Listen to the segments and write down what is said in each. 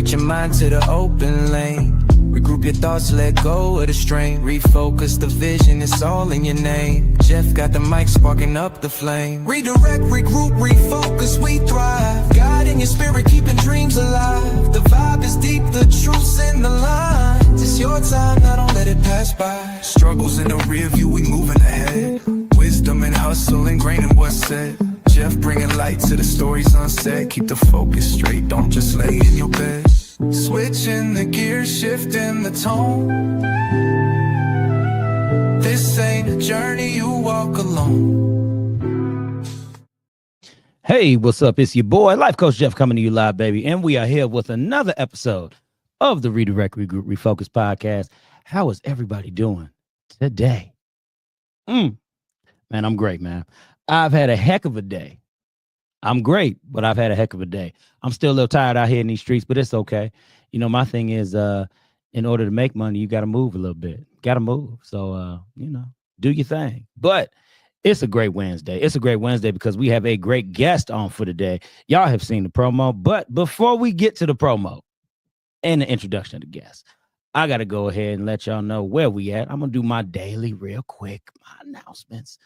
Divert your mind to the open lane. Regroup your thoughts, let go of the strain. Refocus the vision, it's all in your name. Jeff got the mic sparking up the flame. Redirect, regroup, refocus, we thrive. God in your spirit, keeping dreams alive. The vibe is deep, the truth's in the lines. It's your time, now don't let it pass by. Struggles in the rear view, we moving ahead. Wisdom and hustle ingrained in what's said. Jeff bringing light to the stories unsaid. Keep the focus straight, don't just lay in your bed. Switching the gears, shifting the tone. This ain't a journey you walk alone. Hey, what's up? It's your boy, Life Coach Jeff, coming to you live, baby. And we are here with another episode of the Redirect, Regroup, Refocus podcast. How is everybody doing today? Man, I'm great, man. I've had a heck of a day. I'm great, but I've had a heck of a day. I'm still a little tired out here in these streets, but it's okay. You know, my thing is, in order to make money, you got to move a little bit. Got to move. So, do your thing. But it's a great Wednesday. It's a great Wednesday because we have a great guest on for today. Y'all have seen the promo. But before we get to the promo and the introduction of the guest, I got to go ahead and let y'all know where we at. I'm going to do my daily real quick, my announcements.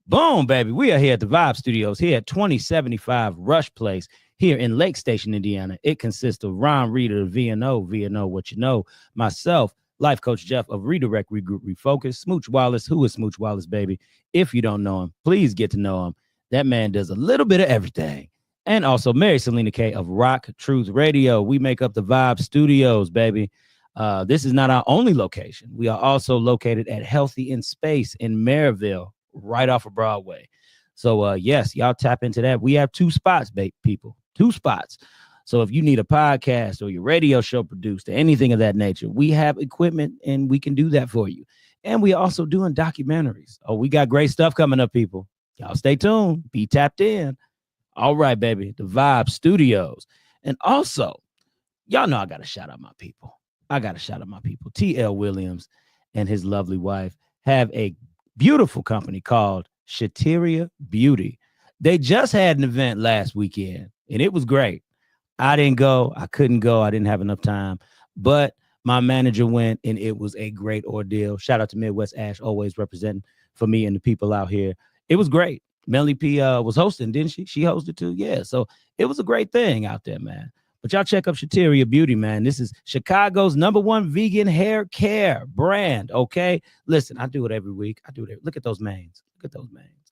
Boom, baby. We are here at the Vibe Studios here at 2075 Rush Place here in Lake Station, Indiana. It consists of Ron Reeder, VNO, what you know, myself, Life Coach Jeff of Redirect, Regroup, Refocus, Smooch Wallace. Who is Smooch Wallace, baby? If you don't know him, please get to know him. That man does a little bit of everything. And also Mary Selena K of Rock Truth Radio. We make up the Vibe Studios, baby. This is not our only location. We are also located at Healthy in Space in Maryville, right off of Broadway. So, yes, y'all tap into that. We have 2 spots, people, 2 spots. So if you need a podcast or your radio show produced or anything of that nature, we have equipment and we can do that for you. And we also doing documentaries. Oh, we got great stuff coming up, people. Y'all stay tuned. Be tapped in. All right, baby. The Vibe Studios. And also, y'all know I got to shout out my people. T.L. Williams and his lovely wife have a beautiful company called Shateria Beauty. They just had an event last weekend and it was great. I didn't go. I couldn't go. I didn't have enough time, but my manager went and it was a great ordeal. Shout out to Midwest Ash, always representing for me and the people out here. It was great. Melly P was hosting, didn't she? She hosted too. Yeah. So it was a great thing out there, man. But y'all check up Shateria Beauty, man. This is Chicago's #1 vegan hair care brand, okay? Listen, I do it every week. Look at those manes.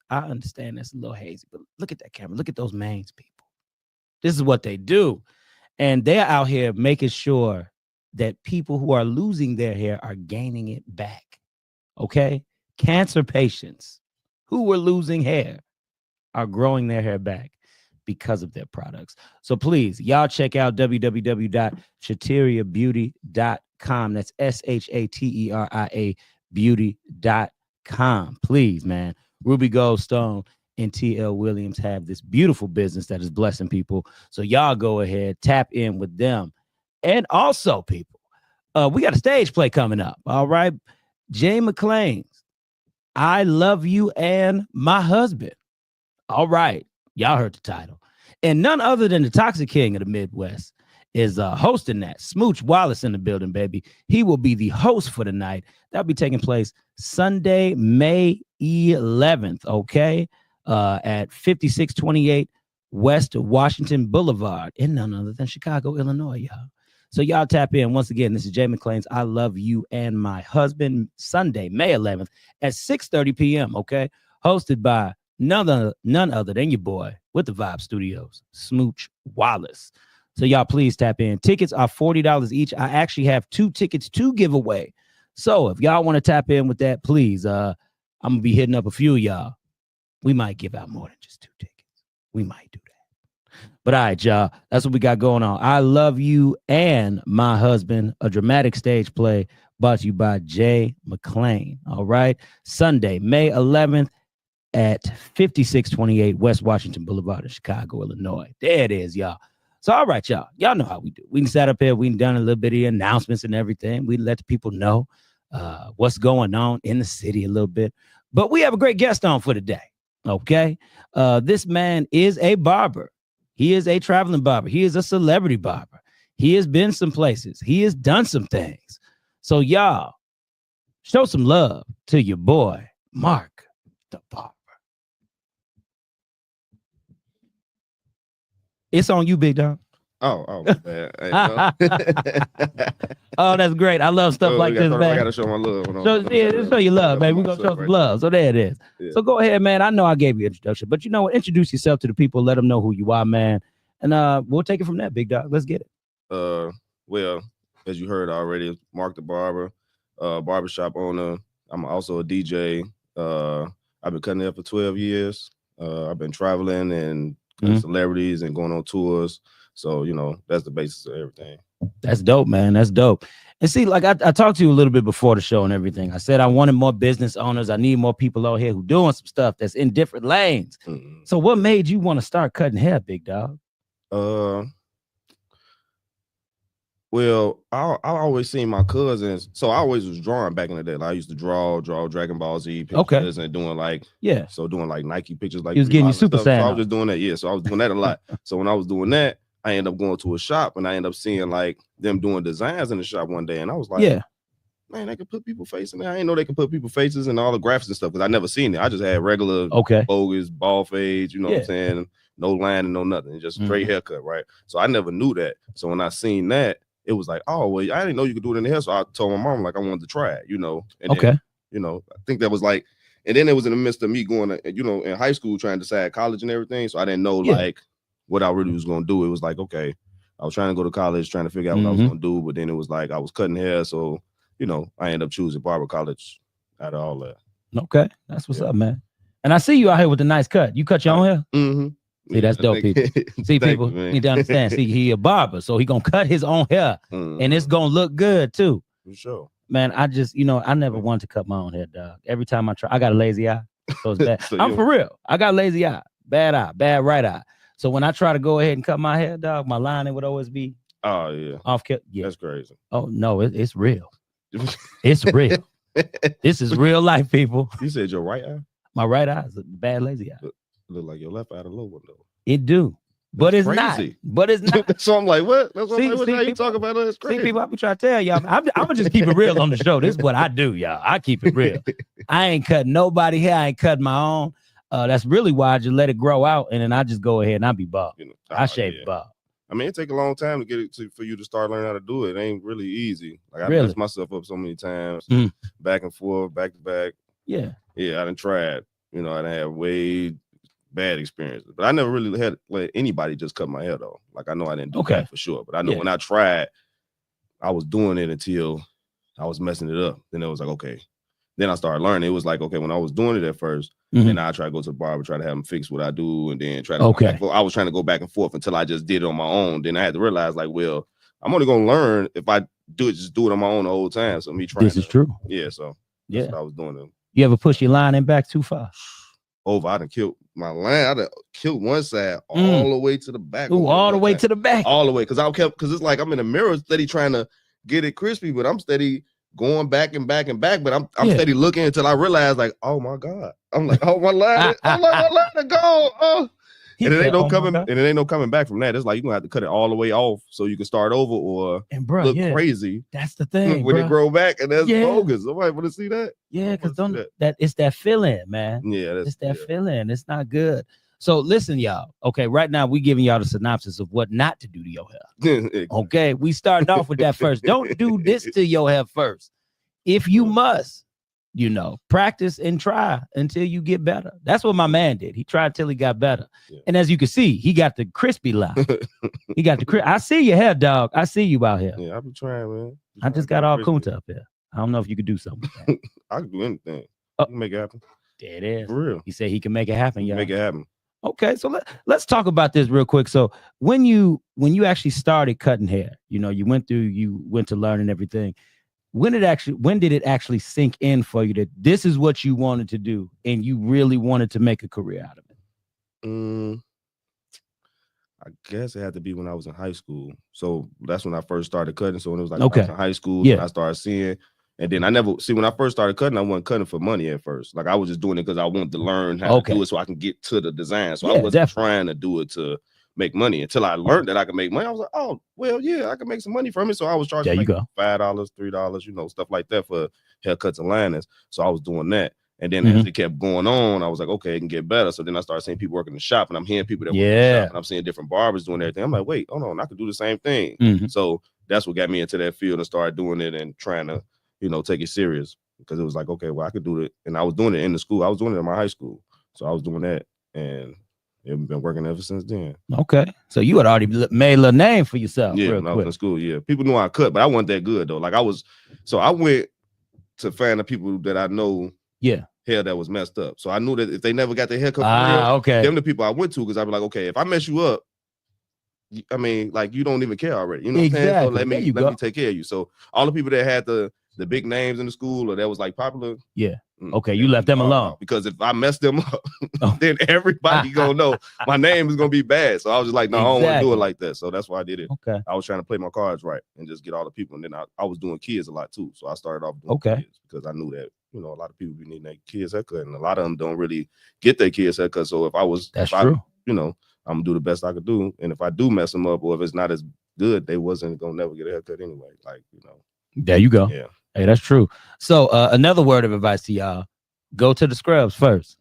I understand that's a little hazy, but look at that camera. Look at those manes, people. This is what they do. And they're out here making sure that people who are losing their hair are gaining it back, okay? Cancer patients who were losing hair are growing their hair back because of their products. So please, y'all check out www.shateriabeauty.com. That's SHATERIA beauty.com. Please, man. Ruby Goldstone and T.L. Williams have this beautiful business that is blessing people. So y'all go ahead, tap in with them. And also, people, we got a stage play coming up. All right. Jay McClain's I Love You and My Husband. All right. Y'all heard the title. And none other than the Toxic King of the Midwest is hosting that. Smooch Wallace in the building, baby. He will be the host for the night. That'll be taking place Sunday, May 11th, okay, at 5628 West Washington Boulevard in none other than Chicago, Illinois, y'all. So y'all tap in. Once again, this is Jay McClain's I Love You and My Husband, Sunday, May 11th at 6:30 p.m., okay, hosted by none other than your boy with the Vibe Studios, Smooch Wallace. So y'all please tap in. Tickets are $40 each. I actually have 2 tickets to give away. So if y'all want to tap in with that, please, I'm going to be hitting up a few of y'all. We might give out more than just 2 tickets. We might do that. But all right, y'all, that's what we got going on. I Love You and My Husband, a dramatic stage play brought to you by Jay McClain. All right. Sunday, May 11th. At 5628 West Washington Boulevard in Chicago, Illinois. There it is, y'all. So, all right, y'all. Y'all know how we do. We can sat up here. We done a little bit of announcements and everything. We let the people know what's going on in the city a little bit. But we have a great guest on for today, okay? This man is a barber. He is a traveling barber. He is a celebrity barber. He has been some places. He has done some things. So y'all, show some love to your boy, Mark the Barber. It's on you, big dog. Oh, man. Oh, that's great. I love stuff like this, man. I gotta show my love. Show your love, man. We're gonna show some love. So there it is. Yeah. So go ahead, man. I know I gave you an introduction, but you know what? Introduce yourself to the people, let them know who you are, man. And we'll take it from there, big dog. Let's get it. Well, as you heard already, Mark the Barber, barbershop owner. I'm also a DJ. I've been cutting hair for 12 years. I've been traveling and celebrities and going on tours. So, you know, that's the basis of everything. That's dope, man. That's dope. And see, like I talked to you a little bit before the show and everything. I said I wanted more business owners. I need more people out here who doing some stuff that's in different lanes. Mm-hmm. So what made you want to start cutting hair, big dog? Well, I always seen my cousins. So I always was drawing back in the day. Like I used to draw Dragon Ball Z pictures and doing like doing like Nike pictures. Like he was getting you Super Saiyan. So I was just doing that. Yeah, so I was doing that a lot. So when I was doing that, I ended up going to a shop and I ended up seeing like them doing designs in the shop one day, and I was like, man, they can put people faces in there. I didn't know they can put people faces and all the graphics and stuff because I never seen it. I just had regular bogus ball fades, you know what I'm saying? No line and no nothing, just straight haircut, right? So I never knew that. So when I seen that, it was like, oh, well, I didn't know you could do it in the hair. So I told my mom, like, I wanted to try it, you know. And then, you know, I think that was like, and then it was in the midst of me going to, you know, in high school trying to decide college and everything. So I didn't know like what I really was going to do. It was like, okay, I was trying to go to college, trying to figure out what I was going to do. But then it was like, I was cutting hair. So, you know, I ended up choosing barber college out of all that. Okay. That's what's up, man. And I see you out here with the nice cut. You cut your own hair? Mm-hmm. See, that's dope, people. See, people need to understand. See, he a barber, so he gonna cut his own hair, and it's gonna look good too. For sure. Man, I just, you know, I never wanted to cut my own hair, dog. Every time I try, I got a lazy eye, so it's bad. I'm for real. I got a lazy eye, bad right eye. So when I try to go ahead and cut my hair, dog, my lining would always be off cut. Yeah, that's crazy. Oh no, it's real. It's real. This is real life, people. You said your right eye? My right eye is a bad lazy eye. Look like your left eye, the low one though. It do, but it's not. But it's not. So I'm like, what? That's what you talk about. That's crazy. See, people, I be trying to tell y'all. I'm gonna just keep it real on the show. This is what I do, y'all. I keep it real. I ain't cutting nobody hair. I ain't cutting my own. That's really why I just let it grow out, and then I just go ahead and I be bald. You know, I shave the bald. I mean, it take a long time to get it for you to start learning how to do it. It ain't really easy. Like I messed myself up so many times, back and forth, back to back. Yeah, I done tried. You know, I done had way bad experiences, but I never really had let anybody just cut my hair though. Like I know I didn't do that for sure, but I know when I tried, I was doing it until I was messing it up. Then it was like, okay. Then I started learning. It was like, okay, when I was doing it at first, then I try to go to the barber, try to have him fix what I do, and then try to I was trying to go back and forth until I just did it on my own. Then I had to realize, like, well, I'm only gonna learn if I do it on my own the whole time. So me trying. This is true. Yeah. So that's what I was doing. You ever push your line in back too far? Over, I done killed my line. I done killed one side all the way to the back. Ooh, all the way to the back. All the way, because it's like I'm in the mirror steady trying to get it crispy, but I'm steady going back and back and back. But I'm steady looking until I realize, like, oh my God, I'm like, oh my line, I'm like, my line to go. Oh. And it ain't no coming back from that. It's like you're gonna have to cut it all the way off so you can start over or look crazy. That's the thing. When it grow back, and that's bogus. Somebody want to see that? Yeah, because it's that feeling, man. Yeah, it's that feeling. It's not good. So listen, y'all. Okay, right now we giving y'all the synopsis of what not to do to your hair. Okay, we starting off with that first. Don't do this to your hair first. If you must, you know, practice and try until you get better. That's what my man did. He tried till he got better. Yeah. And as you can see, he got the crispy line. He got the I see your hair, dog. I see you out here. Yeah, I've been trying, man. I just got all kunta up here. I don't know if you could do something with that. I can do anything. I can make it happen. There it is. For real. He said he can make it happen, y'all. Make it happen. Okay, so let's talk about this real quick. So when you actually started cutting hair, you know, you went to learn and everything. When did it actually sink in for you that this is what you wanted to do and you really wanted to make a career out of it? I guess it had to be when I was in high school. So that's when I first started cutting. So when it was like when I was in high school, I started seeing. And then when I first started cutting, I wasn't cutting for money at first. Like I was just doing it because I wanted to learn how to do it so I can get to the design. So I wasn't trying to do it to make money. Until I learned that I could make money, I was like, oh, well, yeah, I can make some money from it. So I was charging like $5, $3, you know, stuff like that for haircuts and linings. So I was doing that. And then as it kept going on, I was like, okay, it can get better. So then I started seeing people working in the shop, and I'm hearing people that work in the shop, and I'm seeing different barbers doing everything. I'm like, wait, hold on, I could do the same thing. So that's what got me into that field and started doing it and trying to, you know, take it serious, because it was like, okay, well, I could do it. And I was doing it in the school. I was doing it in my high school. So I was doing that, and it's been working ever since then. Okay. So you had already made a little name for yourself. Yeah, when I was in school, yeah. People knew I cut, but I wasn't that good, though. Like I went to find the people that I know hair that was messed up. So I knew that if they never got their haircut them the people I went to, because I'd be like, okay, if I mess you up, I mean, like, you don't even care already. You know what I'm saying? So let me take care of you. So all the people that had the big names in the school or that was like popular. Yeah. Okay, you left them alone. Because if I mess them up, then everybody gonna know my name is gonna be bad. So I was just like, no, I don't want to do it like that. So that's why I did it. Okay. I was trying to play my cards right and just get all the people. And then I was doing kids a lot too. So I started off doing kids because I knew that, you know, a lot of people be needing their kids haircut, and a lot of them don't really get their kids haircut. So if true. You know, I'm gonna do the best I could do. And if I do mess them up, or if it's not as good, they wasn't gonna never get a haircut anyway. Like, you know. There you go. Yeah. Hey, that's true. So another word of advice to y'all: go to the scrubs first.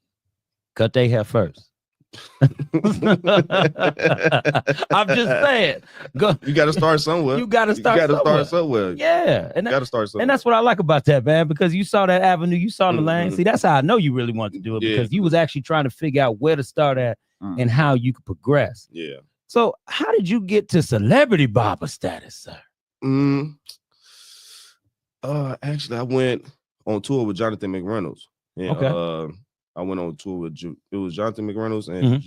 Cut their hair first. I'm just saying. Go. You got to start somewhere. You got to start somewhere. Yeah, and got to start somewhere. And that's what I like about that, man, because you saw that avenue, you saw the lane. See, that's how I know you really wanted to do it, because you was actually trying to figure out where to start at and how you could progress. Yeah. So, how did you get to celebrity barber status, sir? Actually, I went on tour with Jonathan McReynolds. Yeah. Okay. I went on tour with it was Jonathan McReynolds and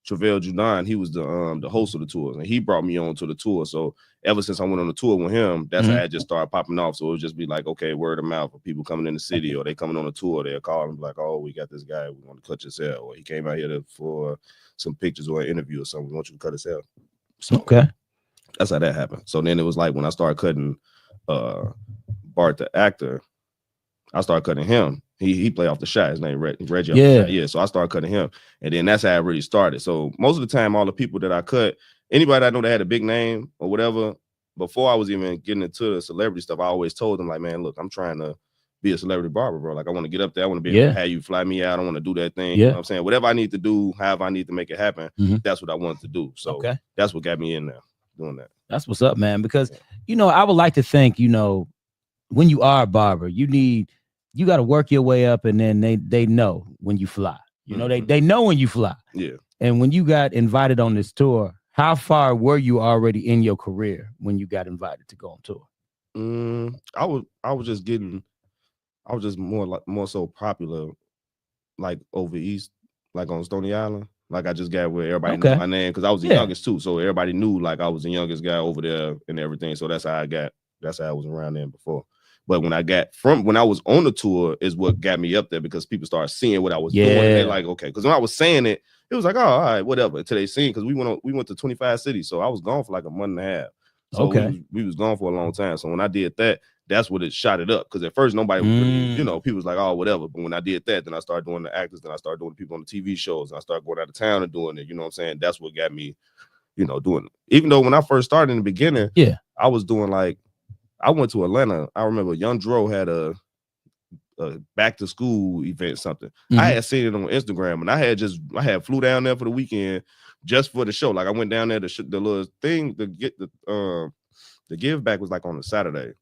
Travell Judon. He was the host of the tours, and he brought me on to the tour. So ever since I went on the tour with him, that's how I just started popping off. So it would just be like, okay, word of mouth of people coming in the city, or they coming on a tour, they'll call and be like, oh, we got this guy, we want to cut his hair, or he came out here for some pictures or an interview or something, we want you to cut his hair. So that's how that happened. So then it was like when I started cutting Bart the actor, I started cutting him. He played off the shot. His name Reggie. Yeah. So I started cutting him, and then that's how it really started. So most of the time, all the people that I cut, anybody I know that had a big name or whatever, before I was even getting into the celebrity stuff, I always told them, like, man, look, I'm trying to be a celebrity barber, bro. Like, I want to get up there. I want to be able to have you fly me out. I want to do that thing. You know what I'm saying? Whatever I need to do, however I need to make it happen, that's what I wanted to do. So that's what got me in there doing that. That's what's up, man. Because, you know, I would like to think, you know, when you are a barber, you got to work your way up, and then they know when you fly. You know, they know when you fly. Yeah. And when you got invited on this tour, how far were you already in your career when you got invited to go on tour? I was just more so popular, like over East, like on Stony Island. Like I just got where everybody knew my name, because I was the youngest too. So everybody knew like I was the youngest guy over there and everything. So that's how I was around there before. But when I was on the tour is what got me up there, because people started seeing what I was doing. And they're like, okay, because when I was saying it, it was like, oh, all right, whatever. Until they seen, because we went to 25 cities, so I was gone for like a month and a half. So we was gone for a long time. So when I did that, that's what it shot it up. Because at first nobody was really, you know, people was like, oh, whatever. But when I did that, then I started doing the actors, then I started doing the people on the TV shows, and I started going out of town and doing it. You know what I'm saying? That's what got me, you know, doing it. Even though when I first started in the beginning, I was doing like, I went to Atlanta. I remember Young Dro had a back to school event, something. I had seen it on Instagram, and I had flew down there for the weekend just for the show. Like I went down there to the little thing to get the give back was like on a Saturday.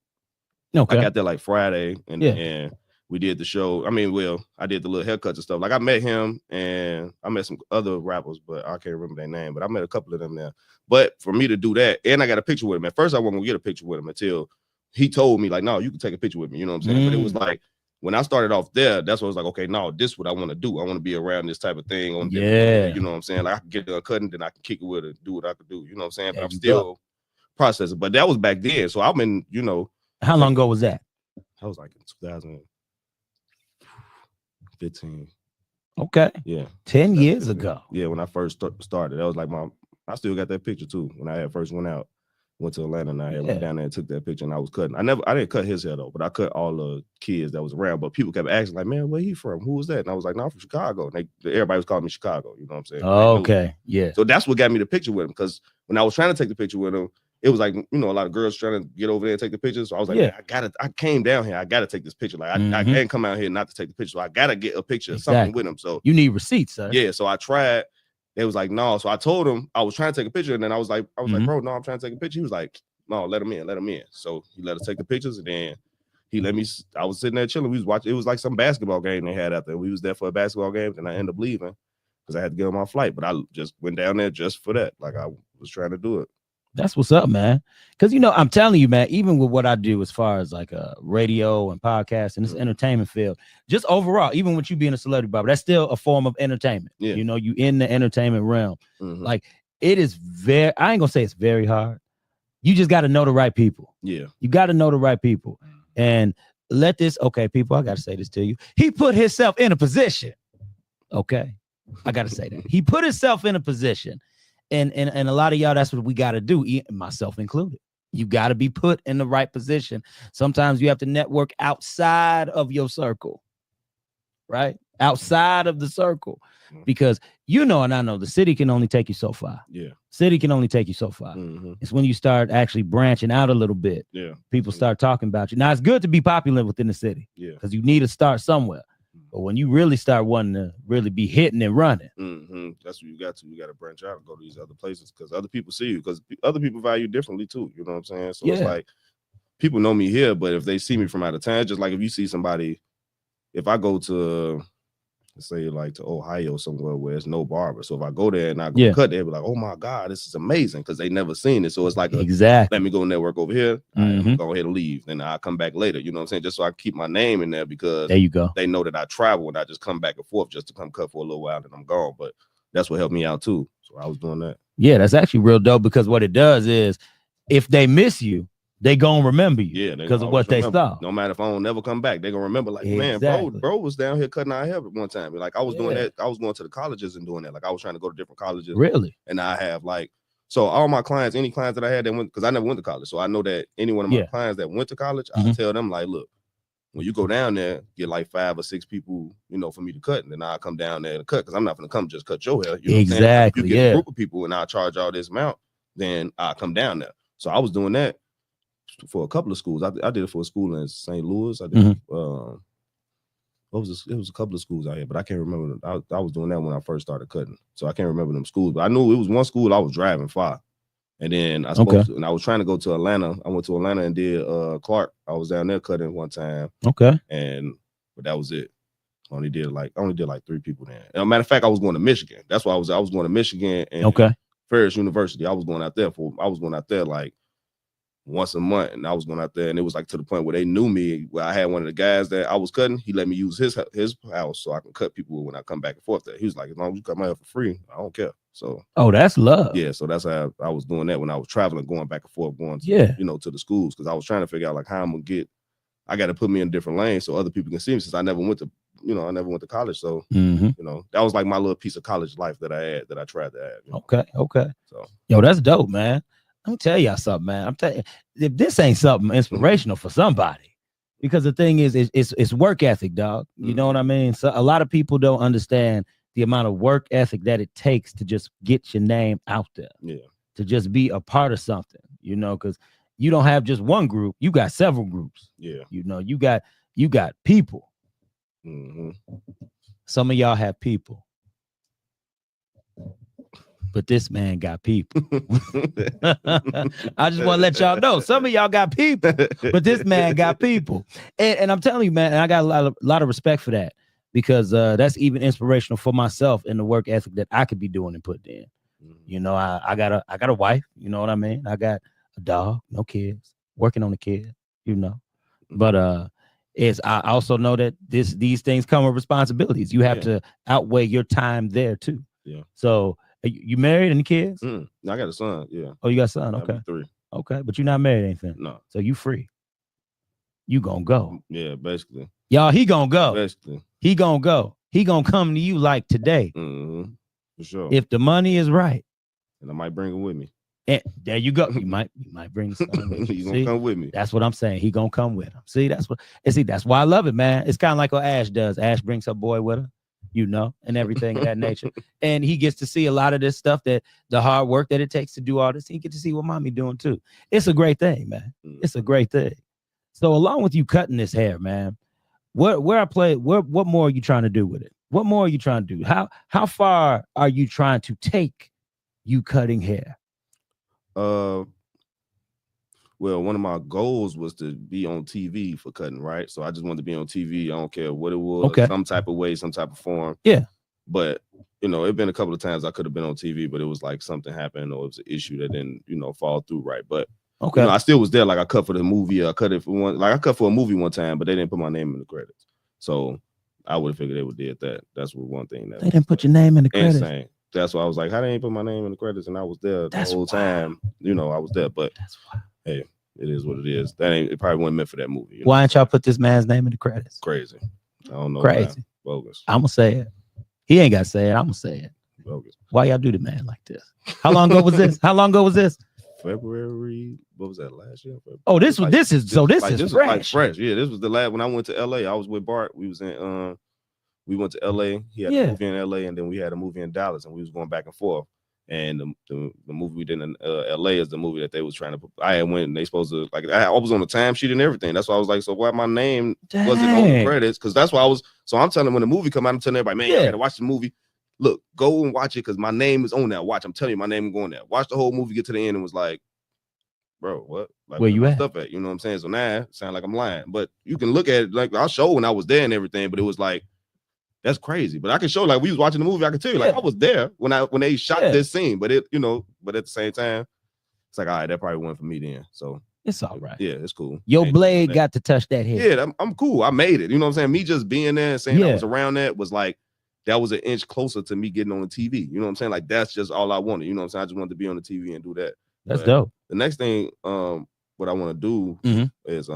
Okay. I got there like Friday, and we did the show. I mean, I did the little haircuts and stuff. Like I met him, and I met some other rappers, but I can't remember their name. But I met a couple of them there. But for me to do that, and I got a picture with him. At first, I wasn't gonna get a picture with him until he told me, like, no, you can take a picture with me. You know what I'm saying? But it was like, when I started off there, that's what I was like, okay, no, this is what I want to do. I want to be around this type of thing. You know what I'm saying? Like I can get done cutting, then I can kick it with it, do what I could do. You know what I'm saying? But I'm still processing. But that was back then. So I'm in, you know. How long ago was that? That was like in 2015. Okay. Yeah. 10 years ago. Yeah, when I first started. That was like I still got that picture too, when I had first went out. went to Atlanta and I went down there and took that picture and I was cutting. I didn't cut his hair though, but I cut all the kids that was around. But people kept asking like, man, where he from? Who was that? And I was like, no, I'm from Chicago. And everybody was calling me Chicago. You know what I'm saying? Oh, okay. Yeah. So that's what got me the picture with him. Because when I was trying to take the picture with him, it was like, a lot of girls trying to get over there and take the picture. So I was like, man, I came down here. I got to take this picture. Like I can't come out here not to take the picture. So I got to get a picture of something with him. So you need receipts, sir. Yeah. So I tried. It was like, no. So I told him I was trying to take a picture. And then I was like, bro, no, I'm trying to take a picture. He was like, no, let him in. So he let us take the pictures. And then he let me, I was sitting there chilling. We was watching. It was like some basketball game they had out there. We was there for a basketball game. And I ended up leaving because I had to get on my flight. But I just went down there just for that. Like I was trying to do it. That's what's up, man. Because, I'm telling you, man, even with what I do as far as like radio and podcast and this entertainment field, just overall, even with you being a celebrity barber, that's still a form of entertainment. Yeah. You in the entertainment realm. Like it is I ain't gonna say it's very hard. You just got to know the right people. Yeah. You got to know the right people. And people, I got to say this to you. He put himself in a position. Okay. I got to say that. He put himself in a position. And a lot of y'all, that's what we got to do, myself included. You got to be put in the right position. Sometimes you have to network outside of your circle, right? Outside of the circle, because and I know the city can only take you so far. Yeah, city can only take you so far. It's when you start actually branching out a little bit. Yeah, people start talking about you. Now it's good to be popular within the city. Yeah, because you need to start somewhere. But when you really start wanting to really be hitting and running, that's what you got to. You got to branch out and go to these other places because other people see you, because other people value differently too. You know what I'm saying? So it's like people know me here, but if they see me from out of town, just like if you see somebody, if I go to, let's say like to Ohio somewhere where there's no barber, so if I go there and I go cut, they'll be like, "Oh my God, this is amazing," because they never seen it. So it's like let me go network over here. I'm go ahead and leave, then I'll come back later. You know what I'm saying? Just so I keep my name in there, because there you go. They know that I travel and I just come back and forth just to come cut for a little while and I'm gone. But that's what helped me out too. So I was doing that. Yeah, that's actually real dope, because what it does is if they miss you, they gonna remember you because of what they saw. No matter if I don't never come back, they gonna remember like, man, bro was down here cutting our hair at one time. Like I was doing that. I was going to the colleges and doing that. Like I was trying to go to different colleges. Really? And I have so all my clients, any clients that I had that went, because I never went to college. So I know that any one of my clients that went to college, I tell them like, look, when you go down there, get like 5 or 6 people, for me to cut, and then I'll come down there and cut, because I'm not gonna come just cut your hair. You know exactly. If you get a group of people and I'll charge all this amount, then I'll come down there. So I was doing that for a couple of schools. I did it for a school in St. Louis. I did it was a couple of schools out here, but I can't remember. I was doing that when I first started cutting, so I can't remember them schools. But I knew it was one school I was driving far, and then I and I was trying to go to Atlanta. I went to Atlanta and did Clark. I was down there cutting one time. Okay, but that was it. I only did like 3 people there. As a matter of fact, I was going to Michigan. That's why I was going to Michigan and Ferris University. I was going out there like once a month, and I was going out there, and it was like to the point where they knew me, where I had one of the guys that I was cutting, he let me use his house so I can cut people when I come back and forth there. He was like, as long as you cut my hair for free, I don't care. So that's love. Yeah, so that's how I was doing that when I was traveling, going back and forth, going to to the schools, because I was trying to figure out like how I'm gonna I got to put me in a different lane so other people can see me, since I never went to college. So that was like my little piece of college life that I tried to add. Okay. So that's dope, man. I'm tell y'all something, man. I'm telling you, if this ain't something inspirational for somebody, because the thing is, it's work ethic, dog. You know what I mean? So a lot of people don't understand the amount of work ethic that it takes to just get your name out there. Yeah. To just be a part of something, because you don't have just one group, you got several groups. Yeah. You got people. Some of y'all have people, but this man got people. I just want to let y'all know, some of y'all got people, but this man got people. And I'm telling you, man, and I got a lot of respect for that, because that's even inspirational for myself in the work ethic that I could be doing and putting in. I got a wife, you know what I mean? I got a dog, no kids, working on the kid, but I also know that these things come with responsibilities. You have to outweigh your time there too. Yeah. So you married? Any kids? I got a son. Yeah. Oh, you got a son? Okay. 3. Okay, but you're not married, anything? No. So you free? You gonna go? Yeah, basically. Y'all, he gonna go. Basically. He gonna go. He gonna come to you like today. For sure. If the money is right. And I might bring him with me. And there you go. You might bring some. You gonna come with me? That's what I'm saying. He gonna come with him. See, that's why I love it, man. It's kind of like what Ash does. Ash brings her boy with her, and everything of that nature. And he gets to see a lot of this stuff, that the hard work that it takes to do all this. He gets to see what mommy doing too. It's a great thing, man. It's a great thing. So along with you cutting this hair, man, what more are you trying to do with it? What more are you trying to do? How far are you trying to take you cutting hair? Well, one of my goals was to be on TV for cutting, right? So I just wanted to be on TV. I don't care what it was, some type of way, some type of form. Yeah. But it'd been a couple of times I could have been on TV, but it was like something happened or it was an issue that didn't, fall through right. But I still was there. Like I cut for the movie. I cut it for one. Like I cut for a movie one time, but they didn't put my name in the credits. So I would have figured they would did that. That's one thing that they didn't put your name in the credits. Insane. That's why I was like, how they ain't put my name in the credits? And I was there the whole time. I was there. But hey, it is what it is. It probably wasn't meant for that movie. Why didn't y'all put this man's name in the credits? Crazy. I don't know. Crazy. Bogus. I'm gonna say it. He ain't gotta say it. I'm gonna say it. Bogus. Why y'all do the man like this? How long ago was this? February. What was that, last year? February. Oh, this is fresh. Like fresh. Yeah, this was the last when I went to LA. I was with Bart. We was in we went to LA. He had a movie in LA, and then we had a movie in Dallas, and we was going back and forth. And the movie we did in LA is the movie that they was trying to put. I had went and they supposed to, like, I was on the timesheet and everything. That's why I was like, so why my name wasn't on the credits? Because that's why I was. So I'm telling them, when the movie come out, I'm telling everybody, man, you gotta watch the movie. Look, go and watch it because my name is on that. Watch, I'm telling you, my name is going there. Watch the whole movie, get to the end, and was like, bro, what? Like, where you at? Stuff at? You know what I'm saying? So now it sound like I'm lying, but you can look at it. Like, I'll show when I was there and everything, but it was like, that's crazy. But I can show, like, we was watching the movie. I can tell you, like, I was there when they shot this scene. But it, but at the same time, it's like, all right, that probably wasn't for me then. So it's all right. Yeah, it's cool. Your blade got to touch that head. Yeah, I'm cool. I made it. You know what I'm saying? Me just being there and saying I was around that was like, that was an inch closer to me getting on the TV. You know what I'm saying? Like, that's just all I wanted. You know what I'm saying? I just wanted to be on the TV and do that. That's dope. The next thing, what I want to do is,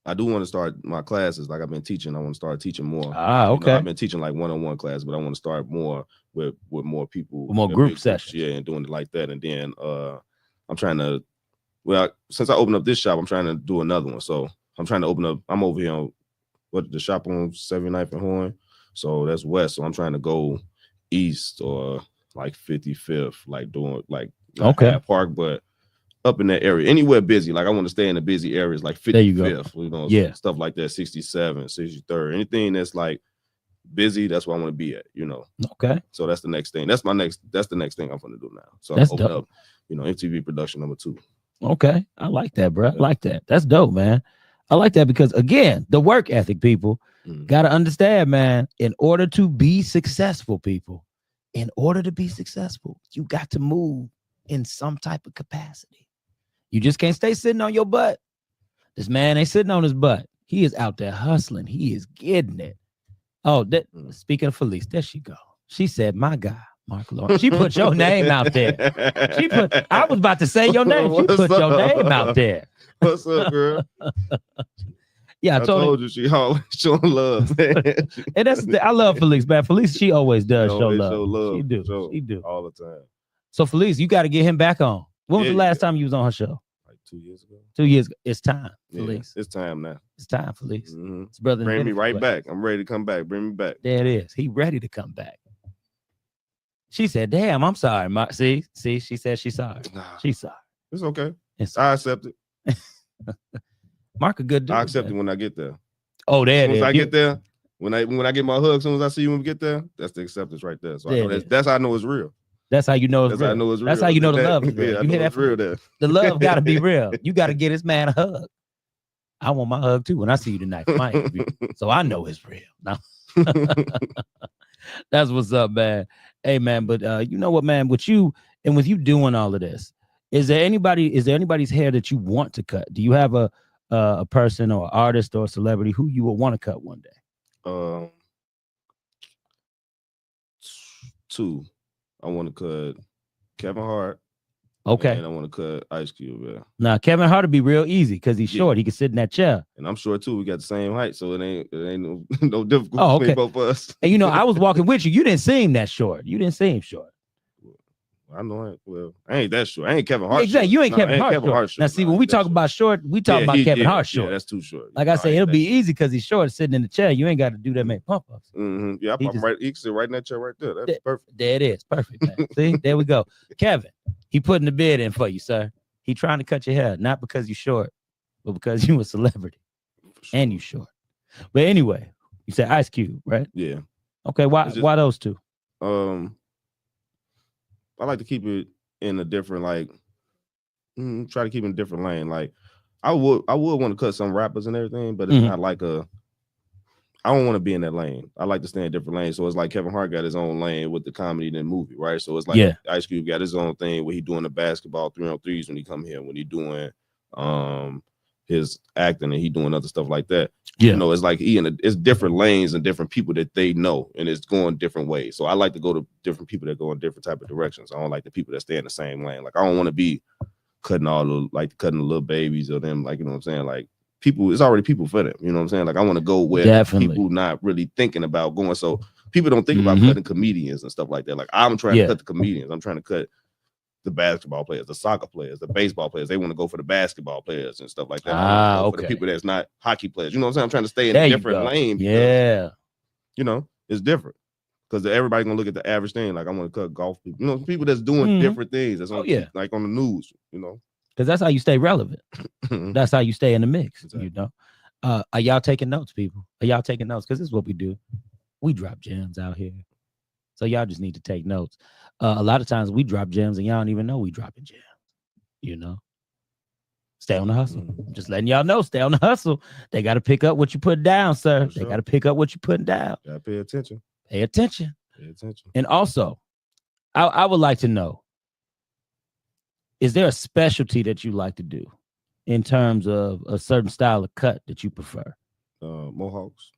I do want to start my classes. Like, I've been teaching. I want to start teaching more. Okay. I've been teaching like one-on-one class, but I want to start more with more people. With more group sessions. Yeah, and doing it like that. And then I'm trying to, since I opened up this shop, I'm trying to do another one. So I'm trying to open up, I'm over here on the shop on 79th and Horn. So that's west. So I'm trying to go east or like 55th, like doing like Park, but up in that area, anywhere busy. Like, I want to stay in the busy areas, like 55th, stuff like that, 67, 63rd, anything that's like busy. That's where I want to be at, Okay. So that's the next thing. That's the next thing I'm going to do now. So that's I'm open up, MTV production number 2. Okay. I like that, bro. I like that. That's dope, man. I like that because, again, the work ethic, people got to understand, man, in order to be successful, you got to move in some type of capacity. You just can't stay sitting on your butt. This man ain't sitting on his butt. He is out there hustling. He is getting it. Oh, speaking of Felice, there she go. She said, my God, Mark Lawrence. She put your name out there. I was about to say your name. She put your name out there. What's up, girl? Yeah, I told you she always showing love, man. And I love Felice, man. Felice, she always does show love. She do all the time. So Felice, you got to get him back on. When was the last time you was on her show? Like 2 years ago. 2 years ago. It's time, Felice. It's time now. It's time, Felice. Mm-hmm. It's brother. Bring me right back. I'm ready to come back. Bring me back. There it is. He ready to come back. She said, damn, I'm sorry. See, she said she's sorry. She's sorry. It's okay. I accept it. Mark a good dude. I accept it when I get there. Oh, there it is. As soon as I get there, when I get my hug, as soon as I see you when we get there, that's the acceptance right there. So that's how I know it's real. That's how you know it's real. How I know it's real. That's how you know the love is real. Yeah, you hear that? Real there. The love got to be real. You got to get this man a hug. I want my hug too when I see you tonight for my interview. So I know it's real. No. That's what's up, man. Hey, man, but you know what, man? With you doing all of this, is there anybody's hair that you want to cut? Do you have a person or artist or celebrity who you would want to cut one day? 2. I want to cut Kevin Hart. Okay. And I want to cut Ice Cube. Yeah. Now Kevin Hart would be real easy because he's short. He can sit in that chair. And I'm short too. We got the same height, so it ain't no difficulty between both of us. And I was walking with you. You didn't see him that short. You didn't see him short. I know. Well, I ain't that short. I ain't Kevin Hart. Exactly. You ain't Kevin Hart. Now, see, when we talk about short, we talk about Kevin Hart short. Yeah, that's too short. Like I say, it'll be easy because he's short, sitting in the chair. You ain't got to do that many pump ups. Yeah, I'm right. He can sit right in that chair right there. That's perfect. There it is. Perfect, man. See, there we go. Kevin, he putting the bid in for you, sir. He trying to cut your hair, not because you're short, but because you a celebrity and you short. But anyway, you said Ice Cube, right? Yeah. Okay. Why those two? I like to keep it in a different, like, try to keep it in a different lane. Like, I would want to cut some rappers and everything, but it's not like I don't want to be in that lane. I like to stay in different lanes. So it's like Kevin Hart got his own lane with the comedy and movie, right? So it's like Ice Cube got his own thing where he doing the basketball 3-on-3s when he come here, when he doing his acting and he doing other stuff like that. Yeah. You know, it's like it's different lanes and different people that they know, and it's going different ways. So I like to go to different people that go in different type of directions. I don't like the people that stay in the same lane. Like, I don't want to be cutting the little babies or them, like, you know what I'm saying? Like, people, it's already people for them. You know what I'm saying? Like, I want to go where people not really thinking about going. So people don't think about cutting comedians and stuff like that. Like, I'm trying to cut the comedians. I'm trying to cut the basketball players, the soccer players, the baseball players. They want to go for the basketball players and stuff like that. For the people that's not hockey players. You know what I'm saying? I'm trying to stay in a different lane. Because, you know, it's different. Because everybody gonna look at the average thing. Like, I want to cut golf people. You know, people that's doing different things. That's on, like on the news, you know. Because that's how you stay relevant. That's how you stay in the mix, you know. Are y'all taking notes, people? Are y'all taking notes? Because this is what we do. We drop gems out here. So y'all just need to take notes. A lot of times we drop gems and y'all don't even know we dropping gems, you know. Stay on the hustle. Just letting y'all know, stay on the hustle. They got to pick up what you put down, sir. They got to pick up what you putting down. Got to pay attention. Pay attention. Pay attention. And also, I would like to know, is there a specialty that you like to do in terms of a certain style of cut that you prefer? Mohawks.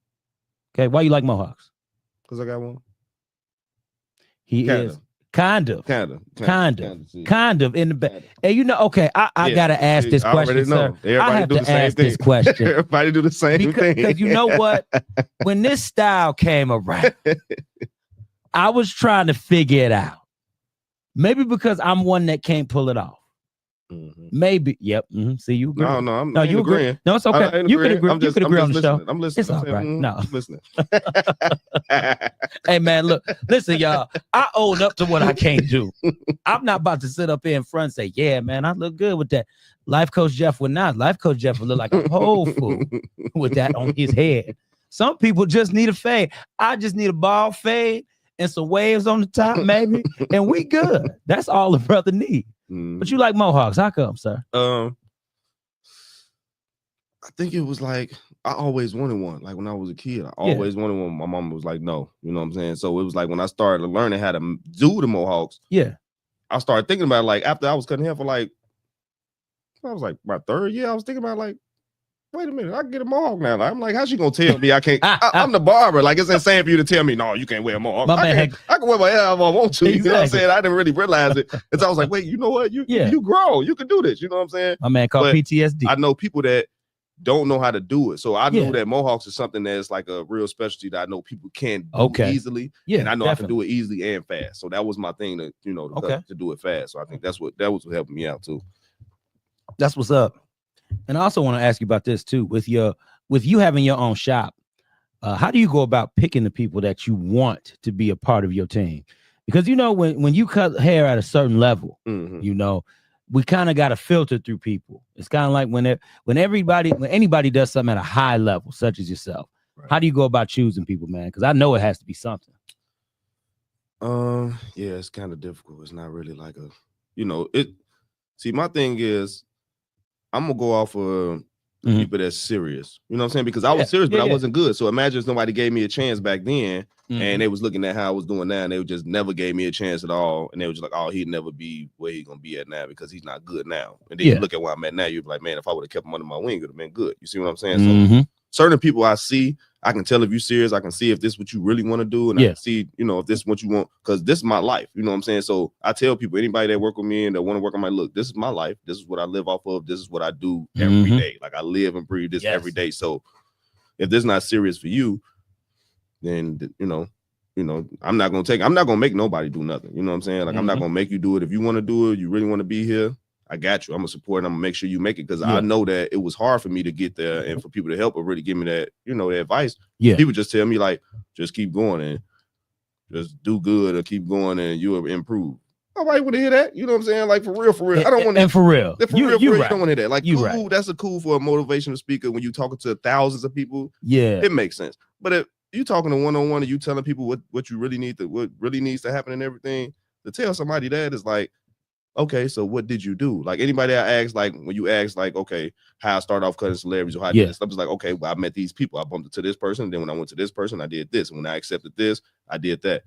Okay, why you like Mohawks? Because I got one. He is kind of in the back. Hey, you know, okay, I gotta ask this question, sir. Everybody I have to ask this question. Everybody do the same thing. Because you know what? When this style came around, I was trying to figure it out. Maybe because I'm one that can't pull it off. Maybe. Yep. See, you agree. No, you agreeing. No, it's okay. You can agree. You can agree on the show. I'm listening. It's all right. No, I'm listening. Hey, man, look, listen, y'all. I own up to what I can't do. I'm not about to sit up here in front and say, yeah, man, I look good with that. Life Coach Jeff would not. Life Coach Jeff would look like a whole fool with that on his head. Some people just need a fade. I just need a ball fade and some waves on the top, maybe, and we good. That's all the brother need. But you like Mohawks. How come, sir? I think it was like, I always wanted one. Like, when I was a kid, I always wanted one. My mom was like, no. You know what I'm saying? So it was like, when I started learning how to do the Mohawks, I started thinking about, like, after I was cutting hair for, like, I was like, my third year, I was thinking about, like, wait a minute, I can get a Mohawk now. Like, I'm like, how's she gonna tell me I can't? I'm the barber. Like, it's insane for you to tell me, no, you can't wear a Mohawk. I can wear my hair if I want to. You know what I'm saying? I didn't really realize it. And so I was like, wait, you know what? You grow. You can do this. You know what I'm saying? My man called PTSD. I know people that don't know how to do it. So I know that Mohawks is something that's like a real specialty that I know people can do easily. Yeah, and I know I can do it easily and fast. So that was my thing to, you know, to do it fast. So I think that was what helped me out too. That's what's up. And I also want to ask you about this too. With you having your own shop, how do you go about picking the people that you want to be a part of your team? Because, you know, when you cut hair at a certain level, you know, we kind of got to filter through people. It's kind of like when anybody does something at a high level, such as yourself. Right. How do you go about choosing people, man? Because I know it has to be something. Yeah, it's kind of difficult. It's not really like a, you know, it. See, my thing is, I'm gonna go off of people that's serious. You know what I'm saying? Because I was serious, but I wasn't good. So imagine if somebody gave me a chance back then, and they was looking at how I was doing now, and they just never gave me a chance at all. And they were just like, oh, he'd never be where he's gonna be at now because he's not good now. And then you look at where I'm at now, you'd be like, man, if I would have kept him under my wing, it would have been good. You see what I'm saying? So certain people I see, I can tell if you're serious. I can see if this is what you really want to do, and I can see, you know, if this is what you want, because this is my life. You know what I'm saying? So I tell people, anybody that work with me and that want to work on my look, this is my life. This is what I live off of. This is what I do every day. Like, I live and breathe this every day. So if this is not serious for you, then, you know, you know, I'm not gonna make nobody do nothing. You know what I'm saying? Like I'm not gonna make you do it. If you want to do it, you really want to be here, I got you. I'm gonna support and I'm gonna make sure you make it because I know that it was hard for me to get there and for people to help or really give me that, you know, that advice. Yeah. People just tell me like, just keep going and just do good or keep going and you'll improve. Nobody want to hear that. You know what I'm saying? Like for real. I don't want to. And for real. For real, you don't want to hear that. Like, cool, that's a cool for a motivational speaker when you talking to thousands of people. Yeah. It makes sense. But if you talking to one-on-one and you telling people what you really need what really needs to happen and everything, to tell somebody that is like, okay, so what did you do? Like anybody I asked, like when you ask, like, okay, how I started off cutting celebrities or how I did this stuff, it's like, okay, well, I met these people, I bumped into this person, then when I went to this person, I did this. When I accepted this, I did that.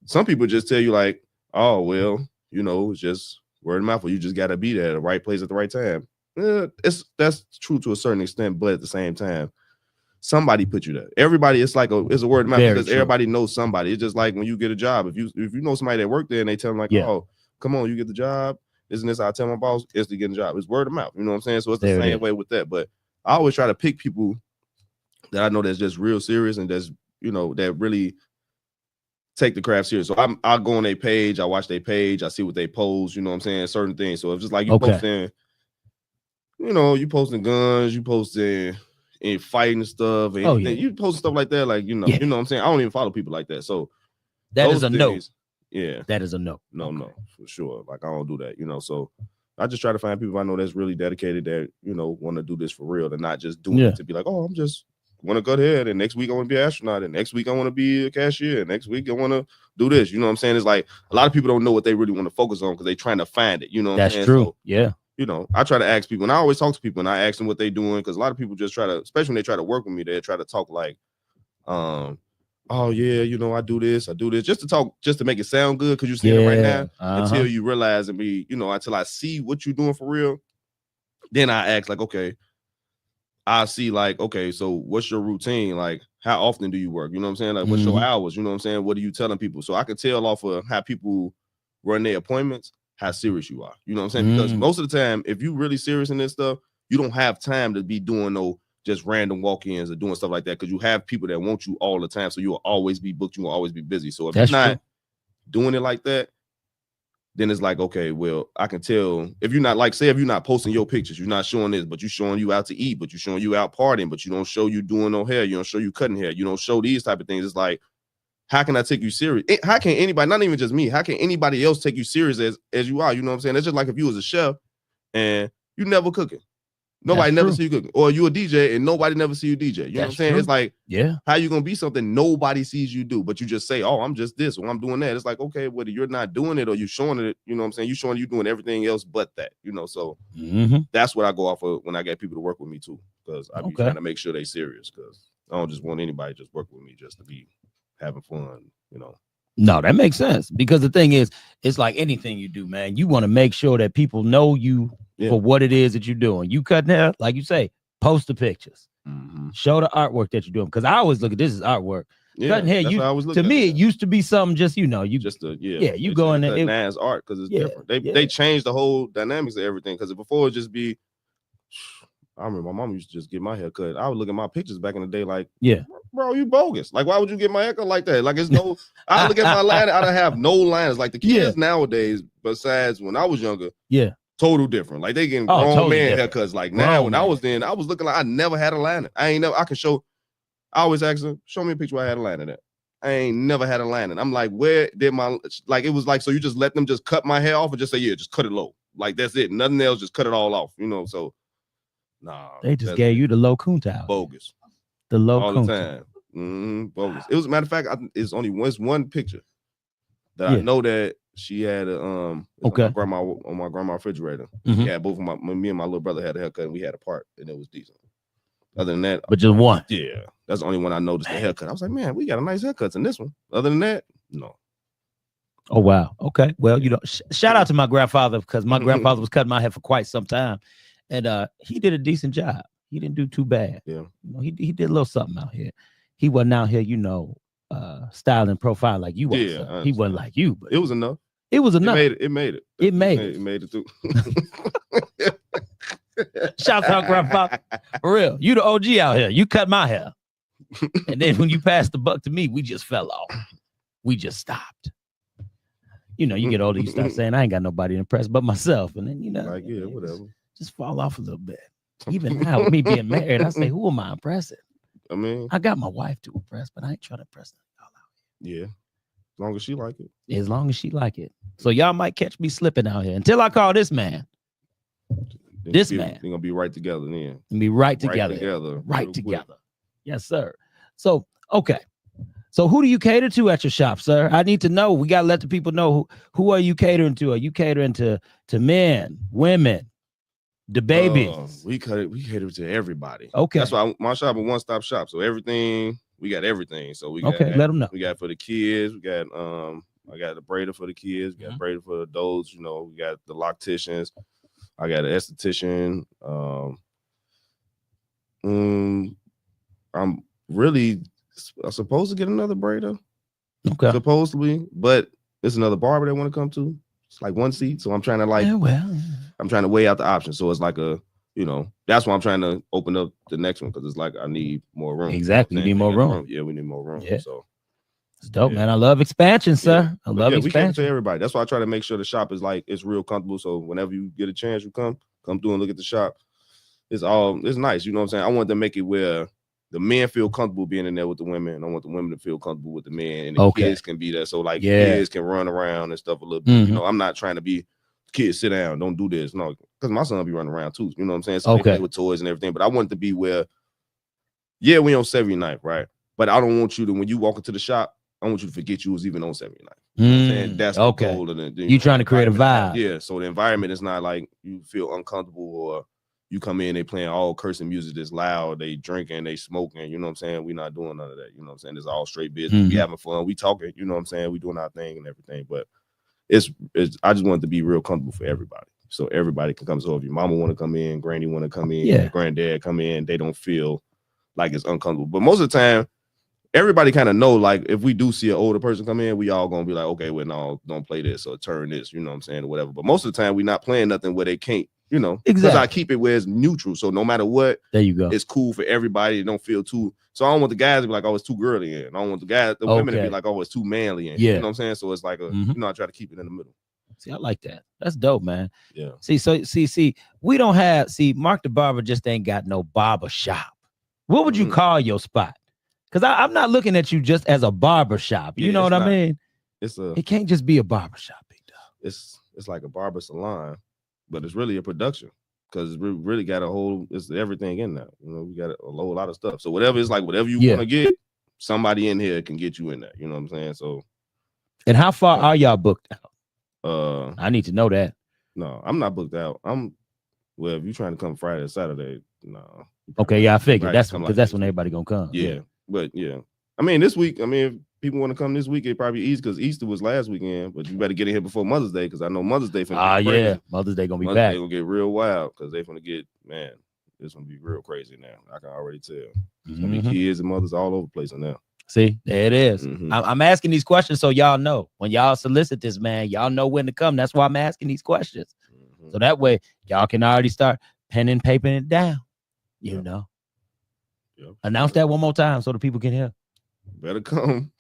Some people just tell you like, oh, well, you know, it's just word of mouth, or you just gotta be there at the right place at the right time. That's true to a certain extent, but at the same time, somebody put you there. Everybody, it's a word of mouth because everybody knows somebody. It's just like when you get a job. If you know somebody that worked there and they tell them like, oh, come on, you get the job. Isn't this? I tell my boss, it's to get a job. It's word of mouth. You know what I'm saying? So it's the same way with that. But I always try to pick people that I know that's just real serious and that's, you know, that really take the craft serious. So I'll go on their page, I watch their page, I see what they post, you know what I'm saying? Certain things. So it's just like you posting, you know, you posting guns, you posting and fighting stuff, and you post stuff like that, like you know what I'm saying. I don't even follow people like that, so that is a no. Yeah, that is a no. No, for sure. Like I don't do that, you know. So I just try to find people I know that's really dedicated, that you know want to do this for real, and not just doing it to be like, oh, I'm just want to go ahead, and next week I want to be an astronaut, and next week I want to be a cashier, and next week I want to do this. You know what I'm saying? It's like a lot of people don't know what they really want to focus on because they're trying to find it. You know what I'm saying? That's true. So, yeah. You know, I try to ask people, and I always talk to people, and I ask them what they're doing, because a lot of people just try to, especially when they try to work with me, they try to talk like, oh yeah, you know, I do this, just to talk, just to make it sound good, because you're seeing it right now, until you realize and be, you know, until I see what you're doing for real, then I ask like, okay, I see like, okay, so what's your routine? Like, how often do you work? You know what I'm saying? Like, what's your hours? You know what I'm saying? What are you telling people? So I can tell off of how people run their appointments, how serious you are. You know what I'm saying? Because most of the time, if you really serious in this stuff, you don't have time to be doing no just random walk-ins or doing stuff like that, because you have people that want you all the time. So you will always be booked, you will always be busy. So if you're not doing it like that, then it's like, okay, well, I can tell if you're not, like, say if you're not posting your pictures, you're not showing this, but you're showing you out to eat, but you're showing you out partying, but you don't show you doing no hair, you don't show you cutting hair, you don't show these type of things. It's like, how can I take you serious? How can anybody, not even just me, how can anybody else take you serious as you are? You know what I'm saying? It's just like if you was a chef and you never cooking. Nobody never see you cooking. Or you a DJ and nobody never see you DJ. You know what I'm saying? It's like, how you gonna be something nobody sees you do, but you just say, oh, I'm just this, or I'm doing that. It's like, okay, whether you're not doing it or you're showing it, you know what I'm saying? You're showing you doing everything else but that, you know? So that's what I go off of when I get people to work with me too, because I be trying to make sure they serious, because I don't just want anybody just working with me just to be having fun, you know. No, that makes sense, because the thing is, it's like anything you do, man. You want to make sure that people know you for what it is that you're doing. You cutting hair, like you say, post the pictures, show the artwork that you're doing. Because I always look at this as artwork. Cutting hair, to me, it used to be something just, you know, you just you go in there. Now it's art because it's different. They changed the whole dynamics of everything, because before it just be. I remember my mom used to just get my hair cut. I would look at my pictures back in the day like, bro, you bogus. Like, why would you get my hair cut like that? Like, it's no, I look at my line, I don't have no lines. Like the kids nowadays, besides when I was younger, total different. Like they getting grown man haircuts. Like now, when I was looking like I never had a line. I always ask them, show me a picture where I had a line in that. I ain't never had a line in. I'm like, where did my, like, it was like, so you just let them just cut my hair off and just say, yeah, just cut it low. Like, that's it. Nothing else, just cut it all off, you know, so. Nah, they just gave you the low kunta. Bogus. The low all kunta. The time. Bogus. It was a matter of fact, it's only one picture that I know that she had on my grandma refrigerator. Yeah, both of me and my little brother had a haircut and we had a part and it was decent. Other than that, but just one. Yeah, that's the only one I noticed the haircut. I was like, man, we got a nice haircuts in this one. Other than that, no. Oh wow. Okay. Well, you know, shout out to my grandfather, because my grandfather was cutting my hair for quite some time. And he did a decent job. He didn't do too bad. Yeah. You know, he did a little something out here. He wasn't out here, you know, styling profile like you was. Yeah, he wasn't like you, but it was enough. It was enough. It made it. It made it through. Shout out, grandpa. For real. You the OG out here. You cut my hair. And then when you passed the buck to me, we just fell off. we just stopped. You know, you get older, you start saying, I ain't got nobody to impress but myself. And then, you know, like, yeah, whatever. Just fall off a little bit. Even now, with me being married, I say, who am I impressing? I mean, I got my wife to impress, but I ain't trying to impress y'all out. Yeah. As long as she like it. As long as she like it. So y'all might catch me slipping out here until I call this man. This man. They're gonna be right together then. Be right together. Right together. Yes, sir. So, okay. So who do you cater to at your shop, sir? I need to know. We got to let the people know who are you catering to? Are you catering to men, women, the babies? We cater to everybody. Okay. That's why my shop is one-stop shop. So everything, we got everything. So we got let them know. We got for the kids, we got I got the braider for the kids, we got braider for the adults, you know, we got the locticians, I got an esthetician. I'm really supposed to get another braider. Okay. Supposedly, but it's another barber they want to come to. It's like one seat. So I'm trying to I'm trying to weigh out the options. So it's like that's why I'm trying to open up the next one, because it's like I need more room. Exactly. You need more room. Yeah, we need more room. Yeah. So it's dope, man. I love expansion, sir. Yeah. I love expansion. We cater to everybody. That's why I try to make sure the shop is like it's real comfortable. So whenever you get a chance, you come through and look at the shop. It's nice. You know what I'm saying? I want to make it where the men feel comfortable being in there with the women, and I want the women to feel comfortable with the men, and the kids can be there. So like kids can run around and stuff a little bit. You know, I'm not trying to be kids sit down, don't do this. No, because my son will be running around too. You know what I'm saying? So they play with toys and everything. But I want it to be where, we on 79th, right? But I don't want you to, when you walk into the shop, I want you to forget you was even on 79th. You know what I'm saying? That's the goal of the trying to create a vibe. Yeah. So the environment is not like you feel uncomfortable, or you come in, they playing all cursing music that's loud, they drinking, they smoking, you know what I'm saying? We're not doing none of that, you know what I'm saying? It's all straight business. We having fun, we talking, you know what I'm saying? We doing our thing and everything, but it's I just want it to be real comfortable for everybody. So everybody can come. So if your mama want to come in, granny want to come in, your granddad come in, they don't feel like it's uncomfortable. But most of the time, everybody kind of know, like, if we do see an older person come in, we all gonna be like, okay, well, no, don't play this or turn this, you know what I'm saying, or whatever. But most of the time, we not playing nothing where they can't, you know, because I keep it where it's neutral. So no matter what, there you go. It's cool for everybody. It don't feel too. So I don't want the guys to be like, oh, it's too girly in. I don't want the women to be like, oh, it's too manly in. Yeah. You know what I'm saying? So it's like you know, I try to keep it in the middle. See, I like that. That's dope, man. Yeah. See, we don't have. Mark the Barber just ain't got no barber shop. What would you call your spot? Because I'm not looking at you just as a barber shop. You know what I mean? It can't just be a barber shop, big dog. It's like a barber salon, but it's really a production, because we really got it's everything in there. You know, we got a whole lot of stuff. So whatever you want to get, somebody in here can get you in there. You know what I'm saying? So. And how far are y'all booked out? I need to know that. No, I'm not booked out. Well, if you're trying to come Friday or Saturday, no. Okay, yeah, I figured that's because that's when everybody gonna come. Yeah. But yeah, I mean, this week, if people want to come this week, it probably easy, because Easter was last weekend. But you better get in here before Mother's Day, because I know Mother's Day. Mother's Day gonna be back. Day gonna get real wild, because they're gonna get, man, it's gonna be real crazy now. I can already tell. There's gonna be kids and mothers all over the place in there. See, there it is. I'm asking these questions so y'all know. When y'all solicit this, man, y'all know when to come. That's why I'm asking these questions. So that way y'all can already start pen and papering it down. You know. Yep. Announce that one more time so the people can hear. Better come.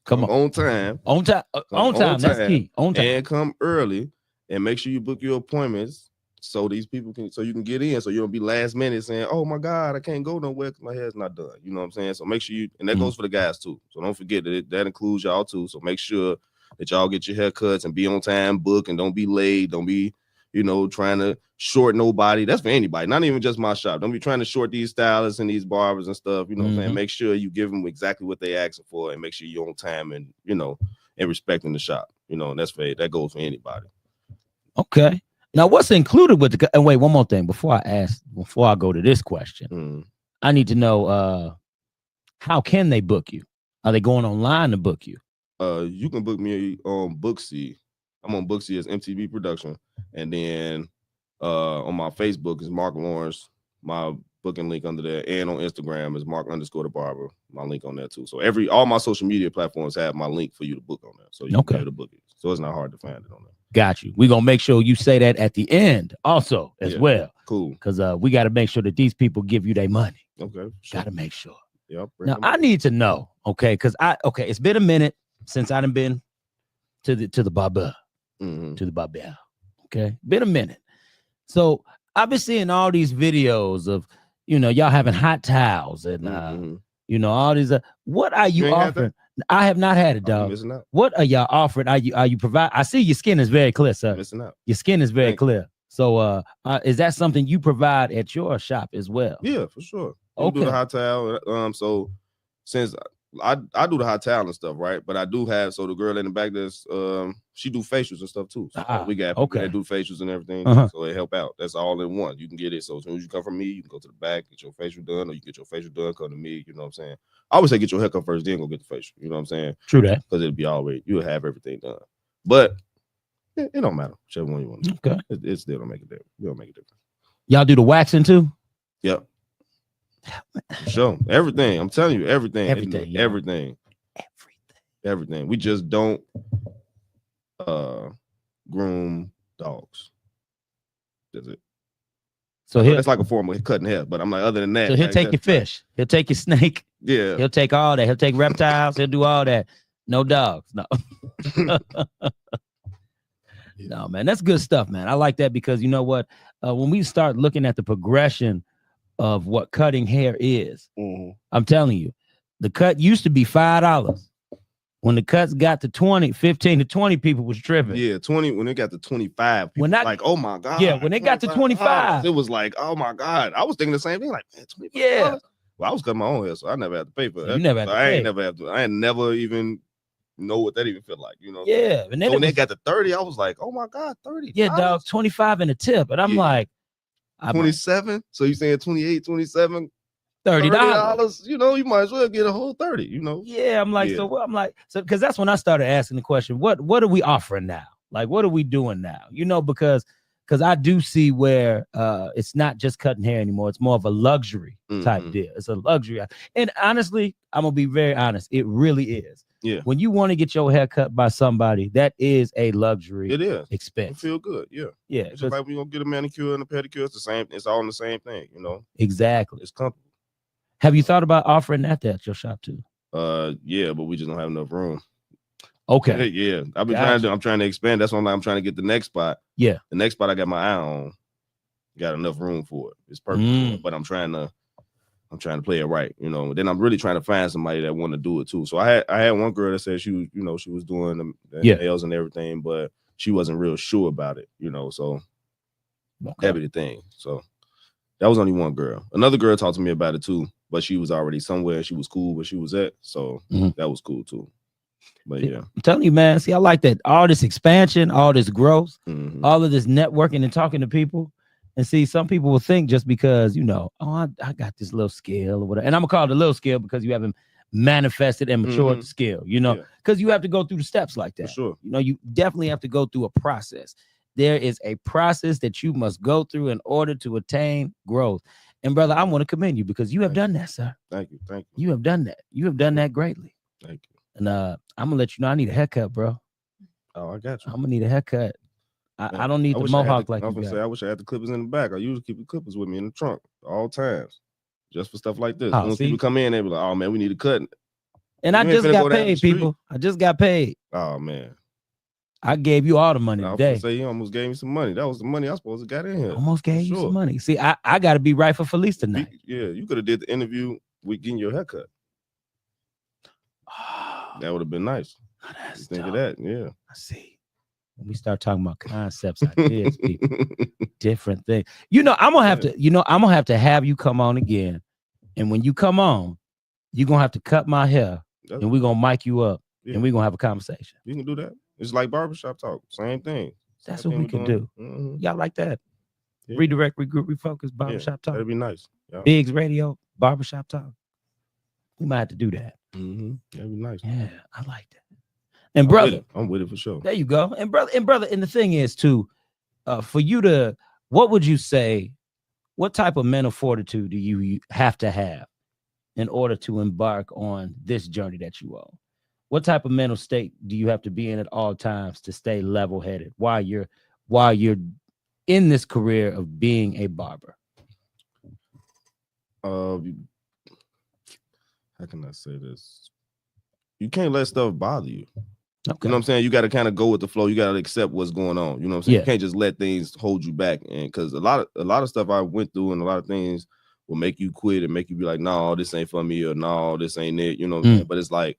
Come on time. On time. On time. That's key. On time. And come early, and make sure you book your appointments so these people you can get in, so you don't be last minute saying, oh my God, I can't go nowhere because my hair's not done. You know what I'm saying? So make sure and that goes for the guys too. So don't forget that includes y'all too. So make sure that y'all get your haircuts and be on time, book, and don't be late. Don't be, trying to short nobody. That's for anybody, not even just my shop. Don't be trying to short these stylists and these barbers and stuff. You know what I'm saying? Make sure you give them exactly what they asking for, and make sure you're on time and, and respecting the shop. And that goes for anybody. Okay. Now, what's included with the? And wait, one more thing before I go to this question, I need to know how can they book you? Are they going online to book you? You can book me on Booksy. I'm on Booksy as MTV Production, and then on my Facebook is Mark Lawrence. My booking link under there, and on Instagram is Mark_the Barber. My link on there too. So all my social media platforms have my link for you to book on there, so you can be able to book it. So it's not hard to find it on there. Got you. We're gonna make sure you say that at the end also as well. Cool. Because we got to make sure that these people give you their money. Okay. Sure. Got to make sure. Yep. Now I need to know, okay, because it's been a minute. since I done been to the barber, Mm-hmm. to the barber. Okay, been a minute. So I've been seeing all these videos of, y'all having hot towels and all these. What are you ain't had that? offering? I have not had it, Oh, you dog. missing out. What are y'all offering? Are you provide? I see your skin is very clear, sir. Missing out. Your skin is very Thank you. clear. So is that something you provide at your shop as well? Yeah, for sure. We Okay. do the hot towel. So since I do the hot towel and stuff, right? But I do have, so the girl in the back that's she do facials and stuff too. So we got people that do facials and everything. So it help out. That's all in one. You can get it. So as soon as you come from me, you can go to the back, get your facial done, or you get your facial done, come to me. You know what I'm saying? I always say get your haircut first, then go get the facial. You know what I'm saying? True that. Because it'll be always, you'll have everything done. But it don't matter. Whichever one you want. Okay. It still don't make a difference. It don't make a difference. Y'all do the waxing too? Yep. Sure. Everything. I'm telling you, everything. Everything. Everything. We just don't groom dogs. That's it. So it's like a form of cutting hair, but I'm like, other than that. So he'll take your fish. He'll take your snake. Yeah. He'll take all that. He'll take reptiles. He'll do all that. No dogs. No. No, man. That's good stuff, man. I like that because you know what? When we start looking at the progression of what cutting hair is, I'm telling you, the cut used to be $5. When the cuts got to 20, 15 to 20, people was tripping. Yeah, 20, when it got to 25, people like, oh my God. Yeah, when it got to 25. It was like, oh my God. I was thinking the same thing, like, man, $25. Yeah. Well, I was cutting my own hair, so I never had to pay for that. You never had to pay. I ain't never even know what that even felt like, you know? Yeah. And then so when they got to 30, I was like, oh my God, 30. Yeah, dog, 25 and a tip. And I'm like, 27. So you saying 28, 27? $30. You know, you might as well get a whole 30, you know. Yeah, I'm like, so because that's when I started asking the question, what are we offering now? Like, what are we doing now? You know, because I do see where it's not just cutting hair anymore. It's more of a luxury type deal. It's a luxury. And honestly, I'm gonna be very honest, it really is. Yeah. When you want to get your hair cut by somebody, that is a luxury. It is. Expense. It feel good. Yeah. Yeah. It's just like we gonna get a manicure and a pedicure. It's the same. It's all in the same thing. You know. Exactly. It's comfortable. Have you thought about offering that at your shop too? Yeah, but we just don't have enough room. Okay. Yeah, I've been I'm trying to expand. That's why I'm trying to get the next spot. Yeah. The next spot I got my eye on. Got enough room for it. It's perfect. But I'm trying to play it right, you know. Then I'm really trying to find somebody that want to do it too. So I had one girl that said she was, you know, she was doing the nails and everything, but she wasn't real sure about it, you know. So that'd be the thing. So that was only one girl. Another girl talked to me about it too, but she was already somewhere. She was cool where she was at, so that was cool too. But yeah, I'm telling you, man. See, I like that. All this expansion, all this growth, all of this networking and talking to people. And see, some people will think just because, you know, oh, I got this little skill or whatever. And I'm going to call it a little skill because you haven't manifested and matured the skill, you know, because you have to go through the steps like that. For sure. You know, you definitely have to go through a process. There is a process that you must go through in order to attain growth. And brother, I want to commend you because you have done that, sir. Thank you. You have done that. You have done that greatly. Thank you. And I'm going to let you know I need a haircut, bro. Oh, I got you. I'm going to need a haircut. I don't need the mohawk like you got. I wish I had the clippers in the back. I usually keep the clippers with me in the trunk at all times, just for stuff like this. When people come in, they be like, "Oh man, we need a cut." And I just got paid, people. I just got paid. Oh man, I gave you all the money today. I was gonna say you almost gave me some money. That was the money I supposed to got in here. Almost gave you some money. See, I got to be right for Felice tonight. Yeah, you could have did the interview with getting your haircut. That would have been nice. Think of that, yeah. I see. When we start talking about concepts, ideas, people, different things. You know, I'm gonna have to have you come on again. And when you come on, you're gonna have to cut my hair and we're gonna mic you up and we're gonna have a conversation. You can do that. It's like barbershop talk. Same thing. That's what we can do. Y'all like that? Yeah. Redirect, regroup, refocus, barbershop talk. That'd be nice. Biggs Radio, barbershop talk. We might have to do that. That'd be nice. Yeah, I like that. And brother, I'm with it for sure. There you go. And brother, and the thing is too, for you to, what would you say, what type of mental fortitude do you have to have in order to embark on this journey that you own? What type of mental state do you have to be in at all times to stay level-headed while you're in this career of being a barber? How can I say this? you can't let stuff bother you. Okay. You know what I'm saying? You got to kind of go with the flow. You got to accept what's going on. You know what I'm saying? You can't just let things hold you back. And because a lot of stuff I went through and a lot of things will make you quit and make you be like, no, this ain't for me, or no, this ain't it. You know what I'm saying? But it's like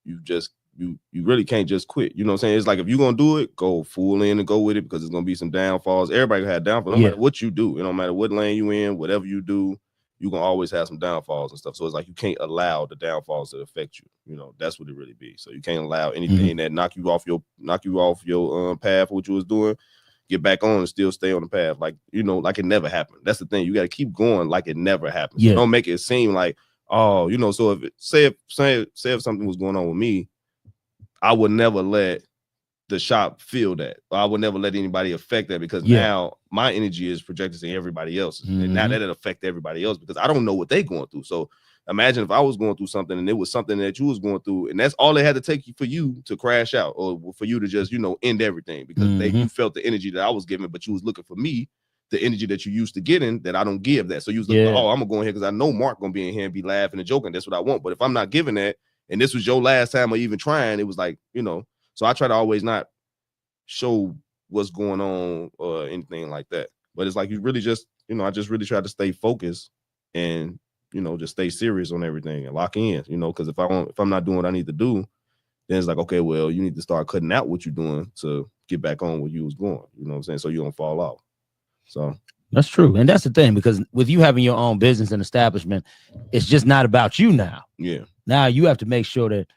you really can't just quit. You know what I'm saying? It's like if you're gonna do it, go full in and go with it, because it's gonna be some downfalls. Everybody had downfalls. No matter what you do, it don't matter what lane you in, whatever you do, you're gonna always have some downfalls and stuff. So it's like you can't allow the downfalls to affect you. You know, that's what it really be. So you can't allow anything that knock you off your path, what you was doing, get back on and still stay on the path. Like, you know, like it never happened. That's the thing. You got to keep going like it never happened. So don't make it seem like, oh, you know, so if say if something was going on with me, I would never let the shop feel that. I would never let anybody affect that, because now my energy is projected to everybody else's. And now that'll affect everybody else, because I don't know what they're going through. So imagine if I was going through something and it was something that you was going through, and that's all it had to take for you to crash out, or for you to just, you know, end everything, because you felt the energy that I was giving, but you was looking for me, the energy that you used to getting that I don't give that. So you was looking, oh, I'm gonna go in here because I know Mark gonna be in here and be laughing and joking. That's what I want. But if I'm not giving that, and this was your last time or even trying, it was like, you know, so I try to always not show what's going on or anything like that. But it's like you really just, you know, I just really try to stay focused and, you know, just stay serious on everything and lock in, you know, because if I'm not doing what I need to do, then it's like, okay, well, you need to start cutting out what you're doing to get back on where you was going. You know what I'm saying? So you don't fall off. So that's true. And that's the thing, because with you having your own business and establishment, it's just not about you now. Yeah. Now you have to make sure that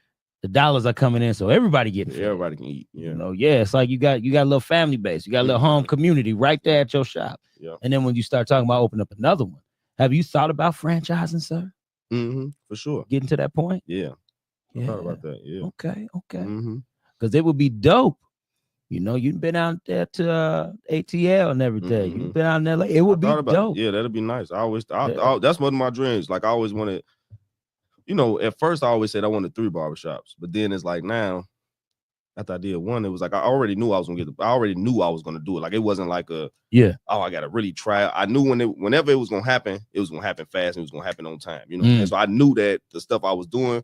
the dollars are coming in so everybody get fed. Everybody can eat. Yeah. You know, it's like you got a little family base, you got a little home community right there at your shop. Yeah. And then when you start talking about opening up another one, have you thought about franchising, sir? For sure. Getting to that point? Yeah. I thought about that. Yeah. Okay. Because it would be dope. You know, you've been out there to ATL and everything. You've been out in LA. It would be dope. Yeah, that'd be nice. That's one of my dreams. Like I always wanted, you know, at first I always said I wanted 3 barbershops, but then it's like now, after I did one, it was like I already knew I was gonna do it. Like it wasn't like I gotta really try. I knew whenever it was gonna happen fast, and it was gonna happen on time. You know, and so I knew that the stuff I was doing,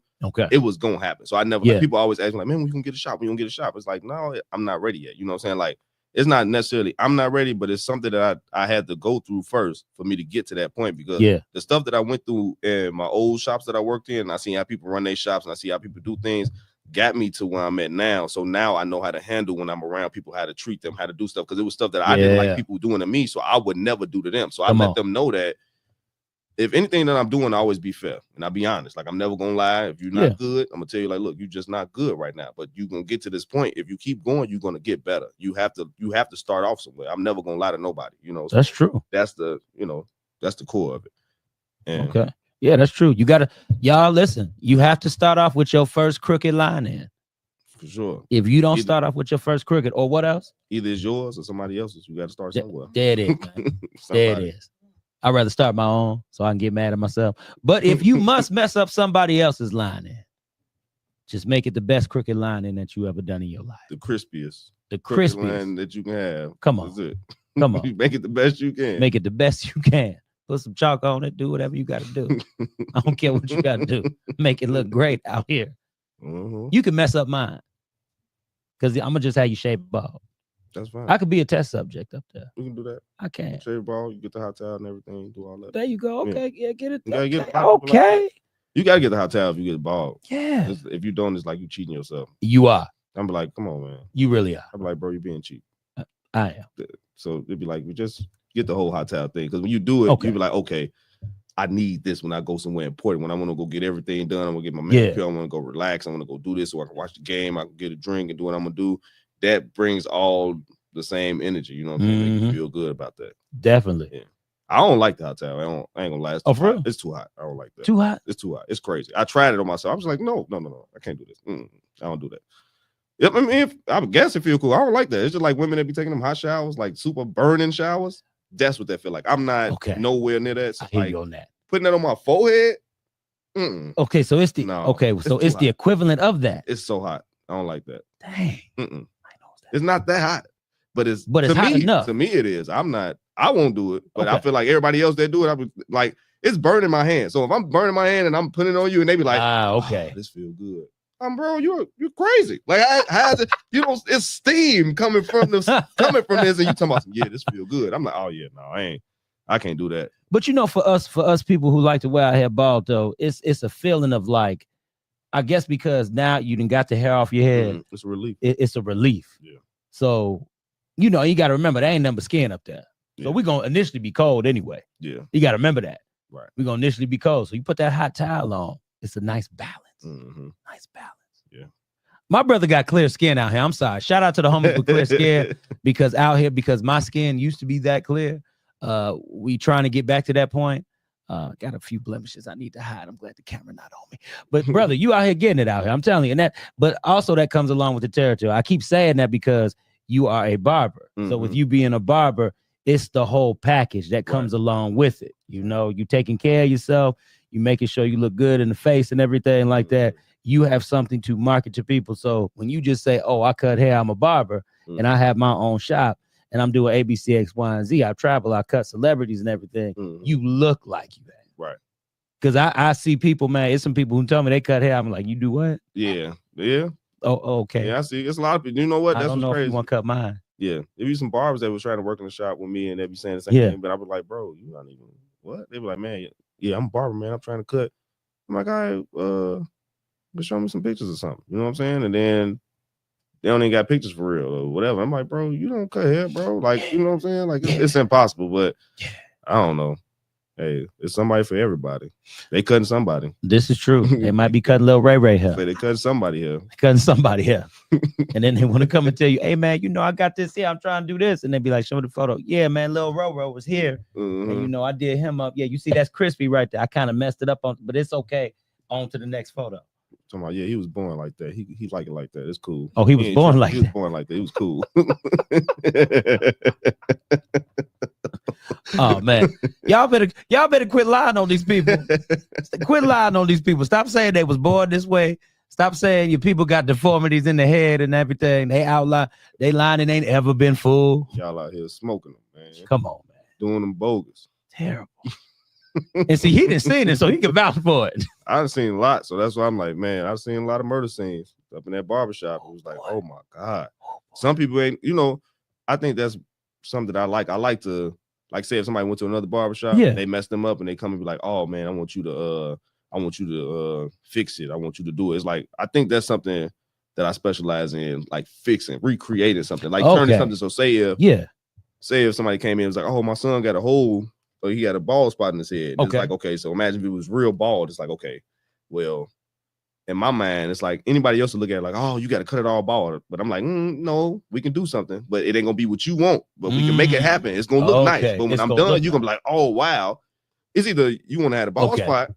it was gonna happen. So I never like, people always ask me like, man, when you gonna get a shop? When you gonna get a shop? It's like, no, I'm not ready yet. You know what I'm saying? Like it's not necessarily I'm not ready, but it's something that I had to go through first for me to get to that point, because the stuff that I went through in my old shops that I worked in, and I seen how people run their shops and I see how people do things, got me to where I'm at now. So now I know how to handle when I'm around people, how to treat them, how to do stuff, because it was stuff that I didn't like people doing to me, so I would never do to them. So I let them know that if anything that I'm doing, I always be fair and I'll be honest. Like I'm never gonna lie. If you're not good, I'm gonna tell you like, look, you're just not good right now, but you're gonna get to this point. If you keep going, you're gonna get better. You have to start off somewhere. I'm never gonna lie to nobody, you know. So that's true. That's the core of it. And yeah, that's true. You gotta, y'all listen, you have to start off with your first crooked line in. For sure. If you don't start off with your first crooked, or what else? Either it's yours or somebody else's. You got to start somewhere. There it is. There it is. I'd rather start my own so I can get mad at myself. But if you must mess up somebody else's line in, just make it the best crooked line in that you ever done in your life. The crispiest. The crispiest line that you can have. Come on. That's it. Come on. You make it the best you can. Make it the best you can. Put some chalk on it. Do whatever you got to do. I don't care what you got to do. Make it look great out here. You can mess up mine, because I'm going to just have you shape ball. That's fine. I could be a test subject up there. We can do that. I can. Shave ball, you get the hot towel and everything, do all that. There you go. Okay, get it. You gotta get it. Okay. You gotta get the hot towel if you get bald. Yeah. If you don't, it's like you cheating yourself. You are. I'm like, come on, man. You really are. I'm like, bro, you're being cheap. I am. So it'd be like, we just get the whole hot towel thing. Because when you do it, you be like, okay, I need this when I go somewhere important. When I want to go get everything done, I'm gonna get my manicure. I want to go relax. I want to go do this so I can watch the game. I can get a drink and do what I'm gonna do. That brings all the same energy, you know what I'm saying? Make you feel good about that. Definitely. Yeah. I don't like the hot towel. I ain't gonna lie. For real? It's too hot. I don't like that. Too hot? It's too hot. It's crazy. I tried it on myself. I was like, no. I can't do this. I don't do that. Yep. I mean, I guess it feel cool. I don't like that. It's just like women that be taking them hot showers, like super burning showers. That's what that feel like. I'm not nowhere near that. So I hear you on that. Putting that on my forehead. Okay, so it's the it's the equivalent of that. It's so hot. I don't like that. Dang. I know it's not that hot. But it's hot enough. To me, it is. I won't do it. But I feel like everybody else that do it, I would like, it's burning my hand. So if I'm burning my hand and I'm putting it on you, and they be like, okay, this feel good. Bro, you're crazy. Like, how is it? You know, it's steam coming from this, and you talking about, yeah, this feel good. I'm like, oh yeah, no, I can't do that. But you know, for us people who like to wear our hair bald, though, it's a feeling of like, I guess because now you done got the hair off your head. It's a relief. It's a relief. Yeah. So, you know, you got to remember, there ain't nothing but skin up there. So we're going to initially be cold anyway. Yeah. You got to remember that. Right. We're going to initially be cold. So you put that hot towel on. It's a nice balance. Nice balance. Yeah. My brother got clear skin out here. I'm sorry. Shout out to the homies with clear skin because my skin used to be that clear. We trying to get back to that point. Got a few blemishes I need to hide. I'm glad the camera not on me. But brother, you out here getting it out here. I'm telling you. And that, but also that comes along with the territory. I keep saying that because you are a barber. So with you being a barber, it's the whole package that comes along with it. You know, you taking care of yourself, you making sure you look good in the face and everything like that. You have something to market to people. So when you just say, oh, I cut hair, I'm a barber, and I have my own shop, and I'm doing A, B, C, X, Y, and Z. I travel, I cut celebrities and everything. You look like you that. Right. Because I see people, man, it's some people who tell me they cut hair. I'm like, you do what? Yeah. Yeah. Oh, okay. Yeah, I see. It's a lot of people. You know what? That's what's crazy. If you want to cut mine. Yeah. There be some barbers that was trying to work in the shop with me and they be saying the same thing, but I was like, bro, you not even what? They be like, man, yeah, I'm a barber, man. I'm trying to cut. I'm like, all right, but show me some pictures or something. You know what I'm saying? And then they don't even got pictures for real or whatever. I'm like, bro, you don't cut hair, bro. Like, you know what I'm saying? Like, it's impossible, but I don't know. Hey, it's somebody for everybody. They cutting somebody. This is true. They might be cutting little Ray here. They cutting somebody here. Cutting somebody here. And then they want to come and tell you, hey, man, you know, I got this here. I'm trying to do this. And they be like, show me the photo. Yeah, man, Lil Roro was here. And, you know, I did him up. Yeah, you see, that's crispy right there. I kind of messed it up, but it's okay. On to the next photo. Talking about, yeah, he was born like that. He like it like that. It's cool. Oh, he was born like that. He was born like that. He was cool. Oh man, y'all better quit lying on these people. Quit lying on these people. Stop saying they was born this way. Stop saying your people got deformities in the head and everything. They outline. They lying and ain't ever been fooled. Y'all out here smoking them, man. Come on, man. Doing them bogus. Terrible. And see, he didn't see it, so he can vouch for it. I've seen a lot, so that's why I'm like, man, I've seen a lot of murder scenes up in that barbershop. It was like, oh my God. Some people ain't, you know, I think that's something that I like. I like to, like, say if somebody went to another barbershop, they messed them up and they come and be like, oh man, I want you to fix it. I want you to do it. It's like, I think that's something that I specialize in, like fixing, recreating something, like turning something. So say if somebody came in and was like, oh, my son got a hole, or he got a bald spot in his head. It's like, okay, so imagine if it was real bald. It's like, okay, well, in my mind, it's like anybody else will look at it like, oh, you got to cut it all bald. But I'm like, no, we can do something, but it ain't gonna be what you want. But we can make it happen. It's gonna look nice. But when I'm done, you're gonna be like, oh wow. It's either you want to have a bald spot,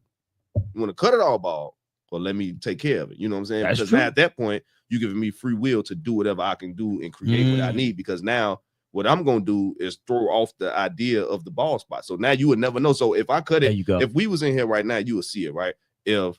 you want to cut it all bald, or let me take care of it. You know what I'm saying? That's because true. now at that point, you're giving me free will to do whatever I can do and create what I need. Because now what I'm gonna do is throw off the idea of the bald spot. So now you would never know. So if I cut it, if we was in here right now, you would see it, right? If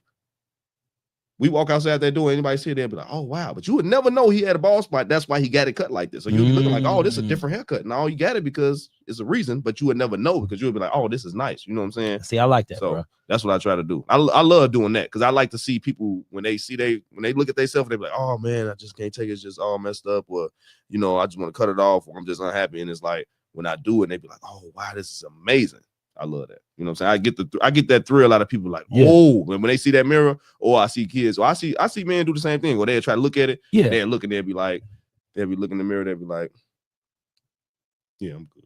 we walk outside that door, anybody see it, they'd be like, oh wow, but you would never know he had a bald spot. That's why he got it cut like this. So you'd be looking like, oh, this is a different haircut. No, you got it because it's a reason, but you would never know because you would be like, oh, this is nice. You know what I'm saying? See, I like that. So bro. That's what I try to do. I love doing that because I like to see people when they look at themselves, they be like, oh man, I just can't take it. It's just all messed up, or you know, I just want to cut it off, or I'm just unhappy. And it's like when I do it, they be like, oh wow, this is amazing. I love that. You know what I'm saying? I get that thrill out of people like, oh, when they see that mirror, or I see kids, or I see men do the same thing where they try to look at it. Yeah. They'll look and they'll be looking in the mirror, they'll be like, yeah, I'm good.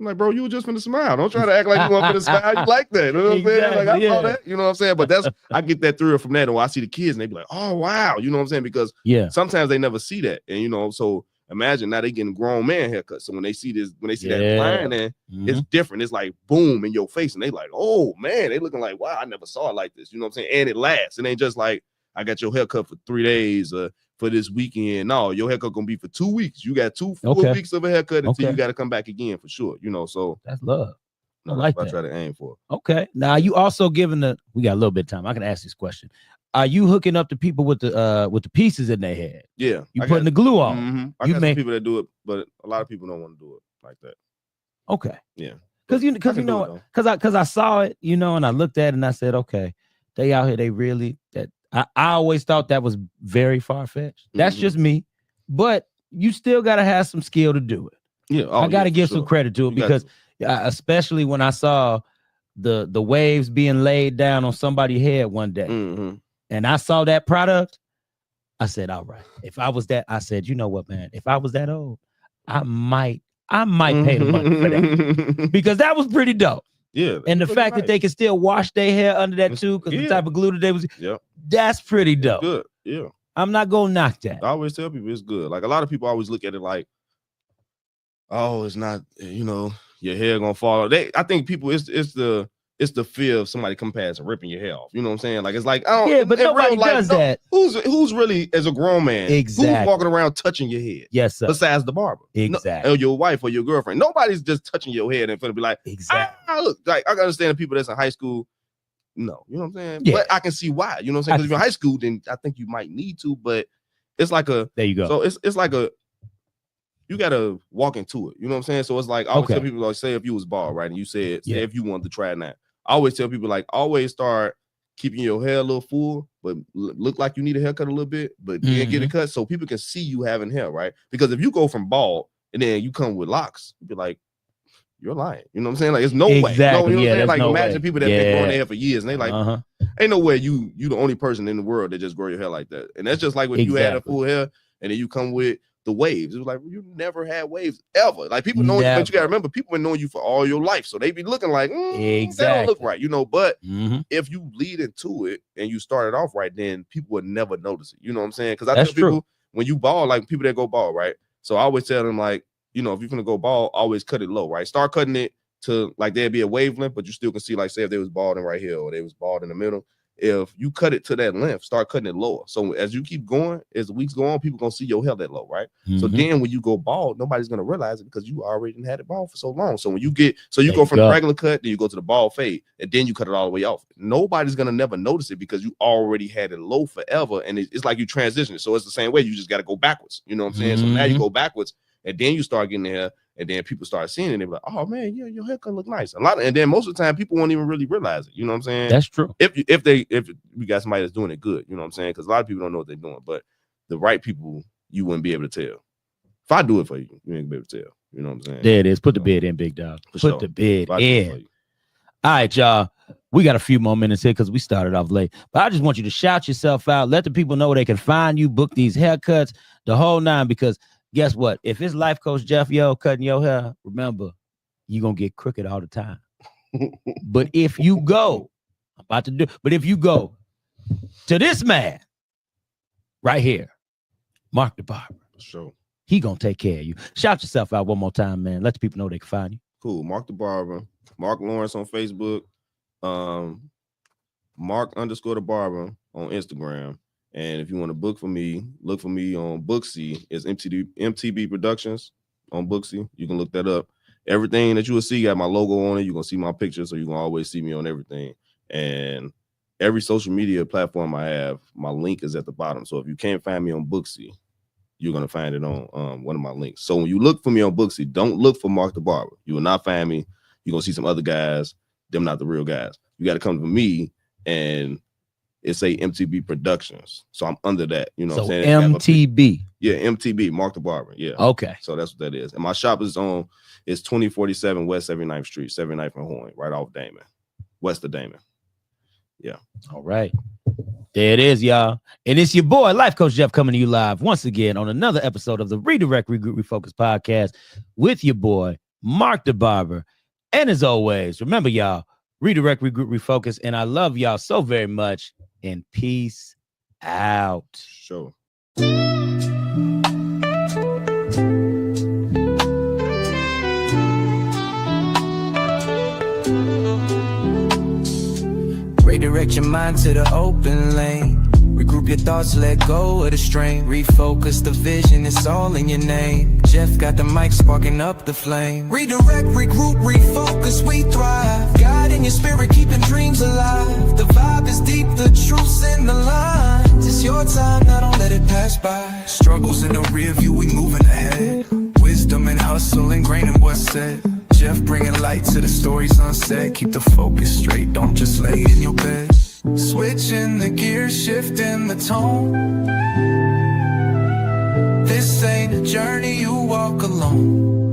I'm like, bro, you were just finna smile. Don't try to act like you want to smile. You like that. You know what I'm saying? Like I saw that. You know what I'm saying? But I get that thrill from that. Or I see the kids and they be like, oh wow. You know what I'm saying? Because sometimes they never see that. And you know, so imagine now they getting grown man haircuts. So when they see that line, it's different. It's like boom in your face, and they like, oh man, they looking like, wow, I never saw it like this. You know what I'm saying? And it lasts. It ain't just like I got your haircut for 3 days for this weekend. No, your haircut gonna be for 2 weeks. You got 2 full weeks of a haircut until you got to come back again for sure. You know, so that's love. I like that. I try to aim for. Okay, now you also giving we got a little bit of time. I can ask this question. Are you hooking up the people with the pieces in their head? Yeah. You putting the glue on. I got some people that do it, but a lot of people don't want to do it like that. Okay. Yeah. because I saw it, and I looked at it and I said, okay, they out here, they really that. I always thought that was very far fetched. That's just me, but you still got to have some skill to do it. Yeah, I got to give some credit to it because especially when I saw the waves being laid down on somebody's head one day, and I saw that product, I said, all right. If I was that, I said, you know what, man? If I was that old, I might pay the money for that because that was pretty dope. Yeah, and the fact that they can still wash their hair under that too, because the type of glue that they was, that's pretty dope. Good, yeah. I'm not gonna knock that. I always tell people it's good. Like a lot of people always look at it like, oh, it's not, your hair gonna fall. I think people, it's the fear of somebody come past and ripping your hair off. You know what I'm saying? Like it's like, but nobody does that. Who's really as a grown man? Exactly. Who's walking around touching your head? Yes, sir. Besides the barber, exactly, or your wife or your girlfriend. Nobody's just touching your head and finna be like, exactly. Look, like I can understand the people that's in high school. No, you know what I'm saying? Yeah. But I can see why. You know what I'm saying? Because if you're in high school, then I think you might need to. But it's like there you go. So it's like you gotta walk into it. You know what I'm saying? So it's like I always tell people, like, say if you was bald, right, and you said, say if you wanted to try it now. I always tell people, like, always start keeping your hair a little full, but look like you need a haircut a little bit, but then get it cut so people can see you having hair, right? Because if you go from bald and then you come with locks, you'd be like, you're lying. You know what I'm saying? Like, it's no way. No, you know what I'm saying? Like, imagine people that been growing their hair for years and they like, ain't no way you the only person in the world that just grow your hair like that. And that's just like when you had a full hair and then you come with the waves. It was like, you never had waves ever. Like, people know you, but you gotta remember, people been knowing you for all your life, so they be looking like, that don't look right, But if you lead into it and you started off right, then people would never notice it. You know what I'm saying? Because I tell people, when you bald, like people that go bald, right? So I always tell them, like, if you're gonna go bald, always cut it low, right? Start cutting it to like there'd be a wavelength, but you still can see, like, say if they was balding right here or they was bald in the middle. If you cut it to that length, start cutting it lower. So as you keep going, as the weeks go on, people gonna see your hair that low, right? So then when you go bald, nobody's gonna realize it because you already had it bald for so long. So when you go from the regular cut, then you go to the bald fade, and then you cut it all the way off. Nobody's gonna never notice it because you already had it low forever, and it's like you transition it. So it's the same way. You just got to go backwards. You know what I'm saying? So now you go backwards, and then you start getting the hair. And then people start seeing it and they're like, oh man, yeah, your haircut look nice. And then most of the time people won't even really realize it. You know what I'm saying? That's true. If you got somebody that's doing it good, you know what I'm saying? Because a lot of people don't know what they're doing, but the right people, you wouldn't be able to tell. If I do it for you, you ain't gonna be able to tell. You know what I'm saying? There it is. Put the bid in, big dog. Put the bid in. All right, y'all. We got a few more minutes here because we started off late. But I just want you to shout yourself out. Let the people know where they can find you, book these haircuts, the whole nine, because guess what? If it's Life Coach Jeff cutting your hair, remember, you're going to get crooked all the time. But if you go to this man right here, Mark the Barber, sure, he going to take care of you. Shout yourself out one more time, man. Let the people know they can find you. Cool. Mark the Barber, Mark Lawrence on Facebook, Mark_the Barber on Instagram. And if you want to book for me, look for me on Booksy. It's MTB Productions on Booksy. You can look that up. Everything that you will see got my logo on it. You're going to see my picture, so you can always see me on everything. And every social media platform I have, my link is at the bottom. So if you can't find me on Booksy, you're going to find it on one of my links. So when you look for me on Booksy, don't look for Mark the Barber. You will not find me. You're going to see some other guys. Them not the real guys. You got to come to me, and it's a MTB Productions. So I'm under that, you know what I'm saying? MTB. Yeah, MTB, Mark the Barber. Yeah. Okay. So that's what that is. And my shop is it's 2047 West 79th Street, 79th and Horn, right off Damon, west of Damon. Yeah. All right. There it is, y'all. And it's your boy, Life Coach Jeff, coming to you live once again on another episode of the Redirect, Regroup, Refocus podcast with your boy, Mark the Barber. And as always, remember, y'all, Redirect, Regroup, Refocus. And I love y'all so very much. And peace out. Sure. Redirect your mind to the open lane. Regroup your thoughts, let go of the strain. Refocus the vision, it's all in your name. Jeff got the mic sparking up the flame. Redirect, regroup, refocus, we thrive. God in your spirit, keeping dreams alive. The vibe is deep, the truth's in the lines. It's your time, now don't let it pass by. Struggles in the rear view, we moving ahead. Wisdom and hustle ingrained in what's said. Jeff bringing light to the stories unsaid. Keep the focus straight, don't just lay in your bed. Switching the gears, shifting the tone. This ain't a journey you walk alone.